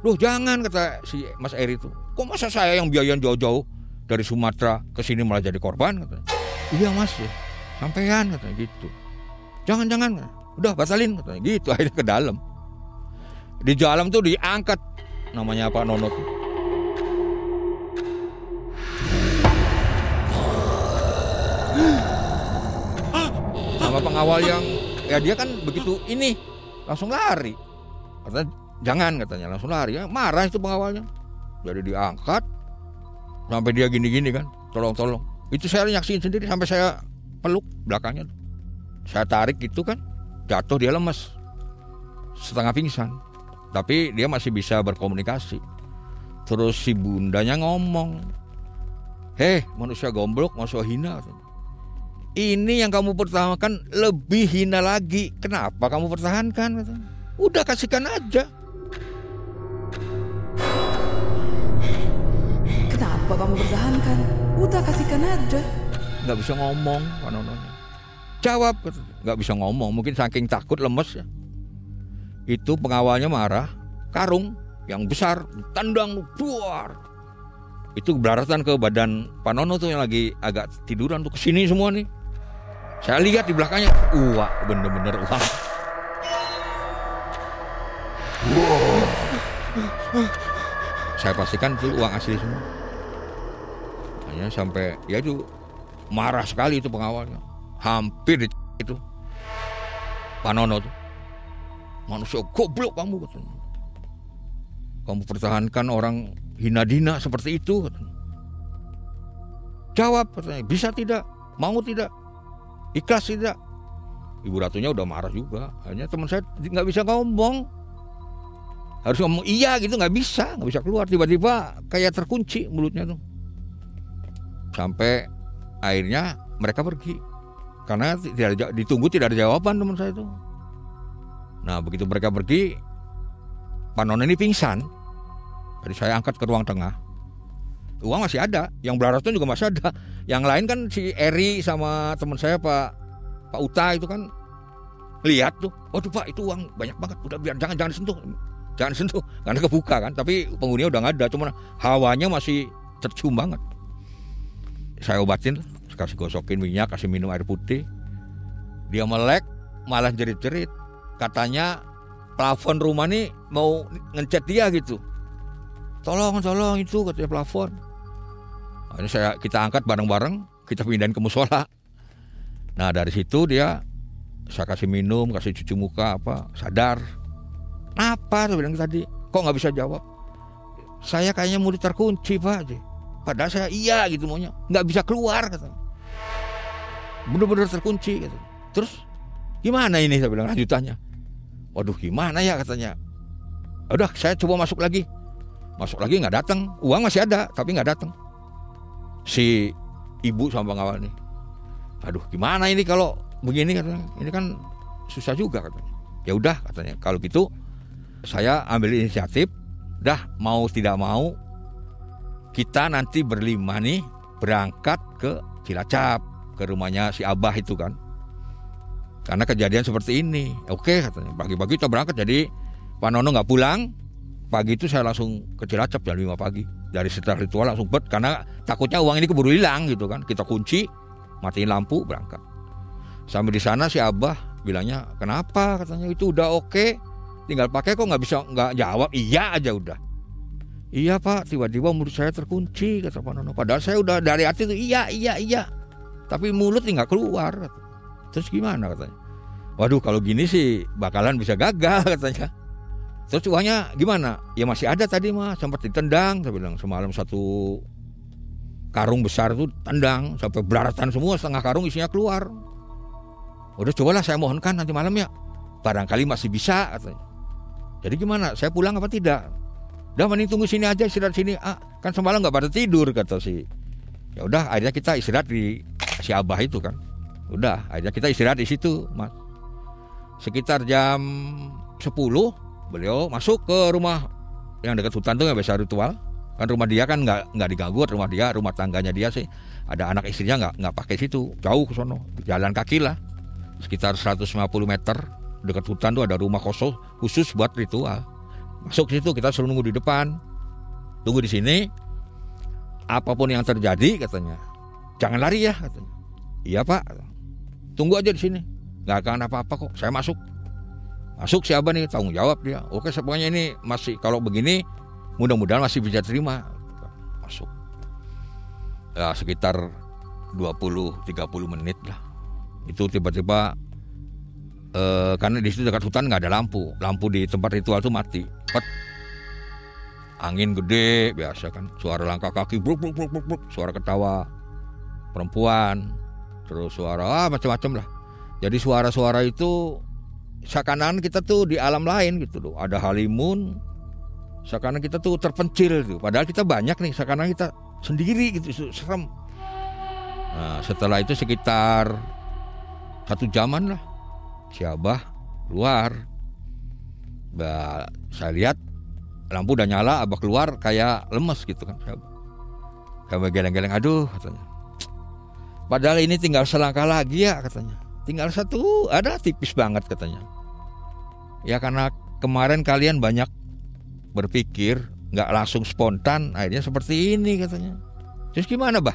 Loh jangan, kata si Mas Eri itu. Kok masa saya yang biayain jauh-jauh dari Sumatera ke sini malah jadi korban katanya. Iya Mas ya, sampean katanya gitu. Jangan, udah batalin katanya gitu. Akhirnya ke dalam. Di jalan tuh diangkat namanya Pak Nono tuh. Sama pengawal yang ya dia kan begitu ini langsung lari. Katanya jangan, katanya langsung lari. Ya, marah itu pengawalnya. Jadi diangkat sampai dia gini-gini kan, tolong. Itu saya nyaksiin sendiri sampai saya peluk belakangnya. Saya tarik itu kan, jatuh dia lemes, setengah pingsan. Tapi dia masih bisa berkomunikasi. Terus si bundanya ngomong, "Heh, manusia goblok, manusia hina. Ini yang kamu pertahankan lebih hina lagi. Kenapa kamu pertahankan? Udah kasihkan aja." Kenapa kamu pertahankan? Udah kasihkan aja. Nggak bisa ngomong Pak Nononya. Jawab, nggak bisa ngomong. Mungkin saking takut lemes ya. Itu pengawalnya marah, karung yang besar tendang buar. Itu belaratan ke badan Pak Nono tuh yang lagi agak tiduran tuh, kesini semua nih. Saya lihat di belakangnya, wah bener-bener uang. Saya pastikan itu uang asli semua. Hanya sampai ya itu marah sekali itu pengawalnya. Hampir itu Pak Nono tuh. Manusia goblok kamu, katanya. Kamu pertahankan orang hina dina seperti itu, katanya. Jawab, katanya, bisa tidak, mau tidak, ikhlas tidak. Ibu Ratunya udah marah juga. Hanya teman saya nggak bisa ngomong, harus ngomong iya gitu, nggak bisa keluar. Tiba-tiba kayak terkunci mulutnya tuh. Sampai akhirnya mereka pergi karena ditunggu tidak ada jawaban teman saya tuh. Nah begitu mereka pergi, Pak Nono ini pingsan. Jadi saya angkat ke ruang tengah. Uang masih ada, yang belaratan juga masih ada. Yang lain kan si Eri sama teman saya Pak Uta itu kan lihat tuh, waduh Pak itu uang banyak banget, udah biar jangan sentuh, karena kebuka kan. Tapi penghuninya udah nggak ada, cuma hawanya masih tercium banget. Saya obatin, kasih gosokin minyak, kasih minum air putih. Dia melek, malah jerit-jerit. Katanya plafon rumah nih mau ngecat dia gitu. Tolong itu, katanya plafon. Nah, ini kita angkat bareng-bareng, kita pindahin ke musola. Nah dari situ saya kasih minum, kasih cuci muka sadar. Apa saya bilang tadi? Kok nggak bisa jawab? Saya kayaknya mulut terkunci Pak. Padahal saya iya gitu maunya, nggak bisa keluar katanya. Bener-bener terkunci gitu. Terus gimana ini, saya bilang lanjutannya. Waduh gimana ya, katanya. Udah saya coba masuk lagi nggak datang. Uang masih ada tapi nggak datang. Si ibu sama pengawal nih, aduh gimana ini kalau begini, katanya. Ini kan susah juga, katanya. Ya udah, katanya, kalau gitu saya ambil inisiatif. Dah mau tidak mau kita nanti berlima nih berangkat ke Cilacap, ke rumahnya si Abah itu kan. Karena kejadian seperti ini. Oke, katanya. Pagi-pagi kita berangkat. Jadi Pak Nono nggak pulang. Pagi itu saya langsung ke Cilacap jam 5 pagi. Dari setelah ritual langsung karena takutnya uang ini keburu hilang gitu kan. Kita kunci, matiin lampu, berangkat. Sampai di sana si Abah bilangnya, kenapa, katanya, itu udah oke, tinggal pakai, kok nggak jawab iya aja udah. Iya Pak, tiba-tiba mulut saya terkunci, kata Pak Nono. Padahal saya udah dari hati itu iya, tapi mulut nggak keluar, kata. Terus gimana, katanya? Waduh kalau gini sih bakalan bisa gagal, katanya. Terus uangnya gimana? Ya masih ada tadi mah, sempat ditendang. Saya bilang semalam satu karung besar itu tendang sampai belaratan semua, setengah karung isinya keluar. Udah cobalah saya mohonkan nanti malam ya, barangkali masih bisa, katanya. Jadi gimana? Saya pulang apa tidak? Udah mending tunggu sini aja, istirahat sini. Kan semalam nggak pada tidur, kata si. Ya udah, akhirnya kita istirahat di si Abah itu kan. Udah, akhirnya kita istirahat di situ, Mas. Sekitar jam 10 beliau masuk ke rumah yang dekat hutan tuh, yang biasa ritual. Kan rumah dia kan nggak diganggu, rumah tangganya dia sih. Ada anak istrinya nggak pakai situ, jauh ke sono, jalan kaki lah. Sekitar 150 meter dekat hutan tuh ada rumah khusus buat ritual. Masuk situ, kita selalu nunggu di depan. Tunggu di sini. Apapun yang terjadi, katanya, jangan lari ya, katanya. Iya Pak. Tunggu aja di sini. Nggak akan apa-apa kok. Saya masuk. Masuk si Abah nih, tanggung jawab dia. Oke, pokoknya ini masih kalau begini mudah-mudahan masih bisa terima. Masuk. Ya sekitar 20-30 menit lah. Itu tiba-tiba karena di situ dekat hutan nggak ada lampu. Lampu di tempat ritual itu mati. Angin gede biasa kan. Suara langkah kaki, bruk, bruk, bruk, bruk, bruk. Suara ketawa perempuan. Terus suara macam-macam lah. Jadi suara-suara itu seakan-akan kita tuh di alam lain gitu loh. Ada halimun. Seakan-akan kita tuh terpencil tuh. Padahal kita banyak nih. Seakan-akan kita sendiri gitu. Serem. Nah setelah itu sekitar 1 jaman lah. Si Abah keluar. Saya lihat lampu udah nyala. Abah keluar kayak lemes gitu kan. Kayak geleng-geleng. Aduh katanya. Padahal ini tinggal selangkah lagi ya katanya. Tinggal 1, ada tipis banget katanya. Ya karena kemarin kalian banyak berpikir, gak langsung spontan, akhirnya seperti ini katanya. Terus gimana bah?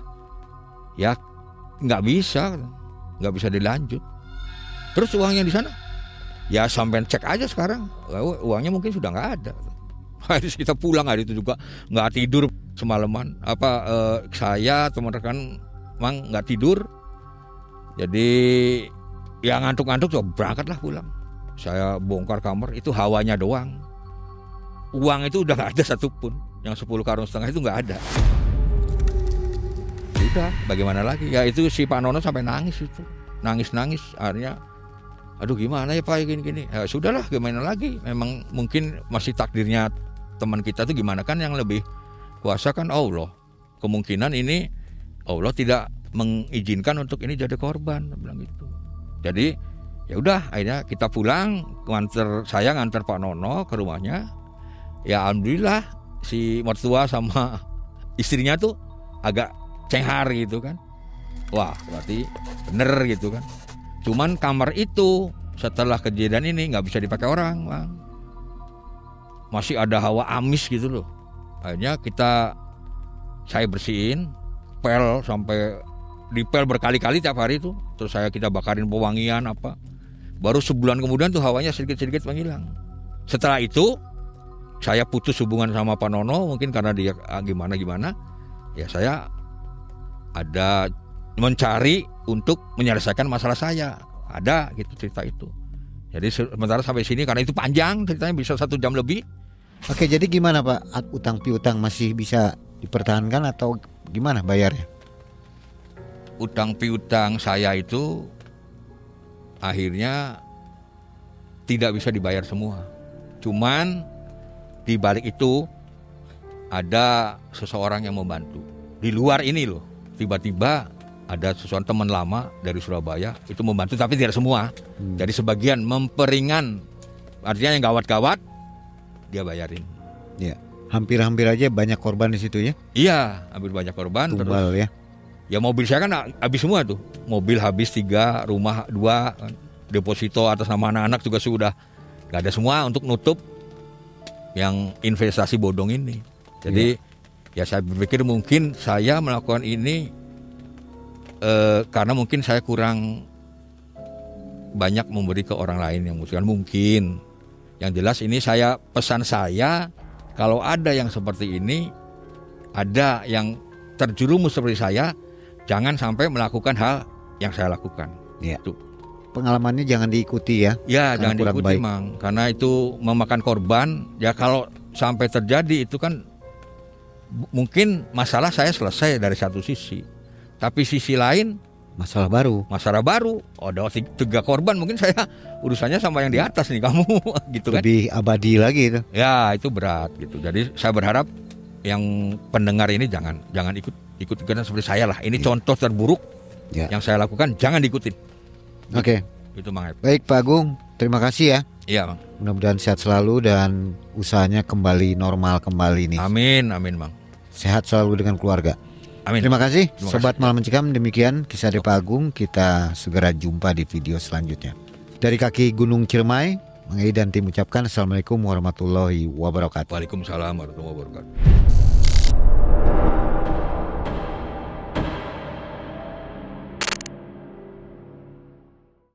Ya gak bisa dilanjut. Terus uangnya di sana? Ya sampai cek aja sekarang. Uangnya mungkin sudah gak ada. Harus kita pulang hari itu juga gak tidur semalaman. Saya teman rekan memang gak tidur. Jadi ya ngantuk-ngantuk coba berangkatlah pulang. Saya bongkar kamar, itu hawanya doang. Uang itu udah gak ada satupun. Yang 10,5 karung itu gak ada. Udah bagaimana lagi? Ya itu si Pak Nono sampai nangis itu. Nangis-nangis akhirnya. Aduh gimana ya Pak gini-gini. Ya sudahlah gimana lagi. Memang mungkin masih takdirnya teman kita tuh gimana kan, yang lebih kuasa kan Allah. Kemungkinan ini Allah tidak mengizinkan untuk ini jadi korban, bilang gitu. Jadi ya udah akhirnya kita pulang, saya nganter Pak Nono ke rumahnya. Ya alhamdulillah si mertua sama istrinya tuh agak cenghar gitu kan. Wah berarti bener gitu kan. Cuman kamar itu setelah kejadian ini nggak bisa dipakai orang, Bang. Masih ada hawa amis gitu loh. Akhirnya saya bersihin pel sampai dipel berkali-kali tiap hari itu. Terus kita bakarin pewangian apa. Baru sebulan kemudian tuh hawanya sedikit-sedikit menghilang. Setelah itu saya putus hubungan sama Pak Nono, mungkin karena dia gimana-gimana. Ya saya ada mencari untuk menyelesaikan masalah saya. Ada gitu cerita itu. Jadi sementara sampai sini karena itu panjang ceritanya, bisa 1 jam lebih. Oke, jadi gimana Pak? Utang piutang masih bisa dipertahankan atau gimana bayarnya? Utang piutang saya itu akhirnya tidak bisa dibayar semua. Cuman di balik itu ada seseorang yang membantu. Di luar ini loh, tiba-tiba ada seseorang teman lama dari Surabaya itu membantu, tapi tidak semua. Jadi sebagian memperingan, artinya yang gawat-gawat dia bayarin. Ya, hampir-hampir aja banyak korban di situ ya? Iya, hampir banyak korban. Tumbal terus, ya? Ya mobil saya kan habis semua tuh. Mobil habis 3, rumah 2, deposito atas nama anak-anak juga sudah gak ada semua untuk nutup yang investasi bodong ini. Jadi ya saya berpikir mungkin saya melakukan ini karena mungkin saya kurang banyak memberi ke orang lain yang mungkin. Yang jelas ini pesan saya, kalau ada yang seperti ini, ada yang terjerumus seperti saya, jangan sampai melakukan hal yang saya lakukan. Ya. Tuh. Pengalamannya jangan diikuti ya. Ya, jangan diikuti Mang, karena itu memakan korban. Ya kalau sampai terjadi itu kan mungkin masalah saya selesai dari satu sisi. Tapi sisi lain masalah baru. Ada 3 korban, mungkin saya urusannya sama yang di atas nih kamu gitu kan. Lebih abadi lagi itu. Ya, itu berat gitu. Jadi saya berharap yang pendengar ini jangan ikut-ikutan seperti saya lah. Ini contoh terburuk yang saya lakukan, jangan diikutin. Oke. Itu Mang. Baik Pak Agung, terima kasih ya. Iya Mang. Mudah-mudahan sehat selalu dan usahanya kembali normal kembali nih. Amin Mang. Sehat selalu dengan keluarga. Amin. Terima kasih Sobat Malam Mencekam, demikian kisah dari Pak Agung. Kita segera jumpa di video selanjutnya. Dari kaki Gunung Ciremai, Mang Ei dan tim ucapkan Assalamualaikum warahmatullahi wabarakatuh. Waalaikumsalam warahmatullahi wabarakatuh.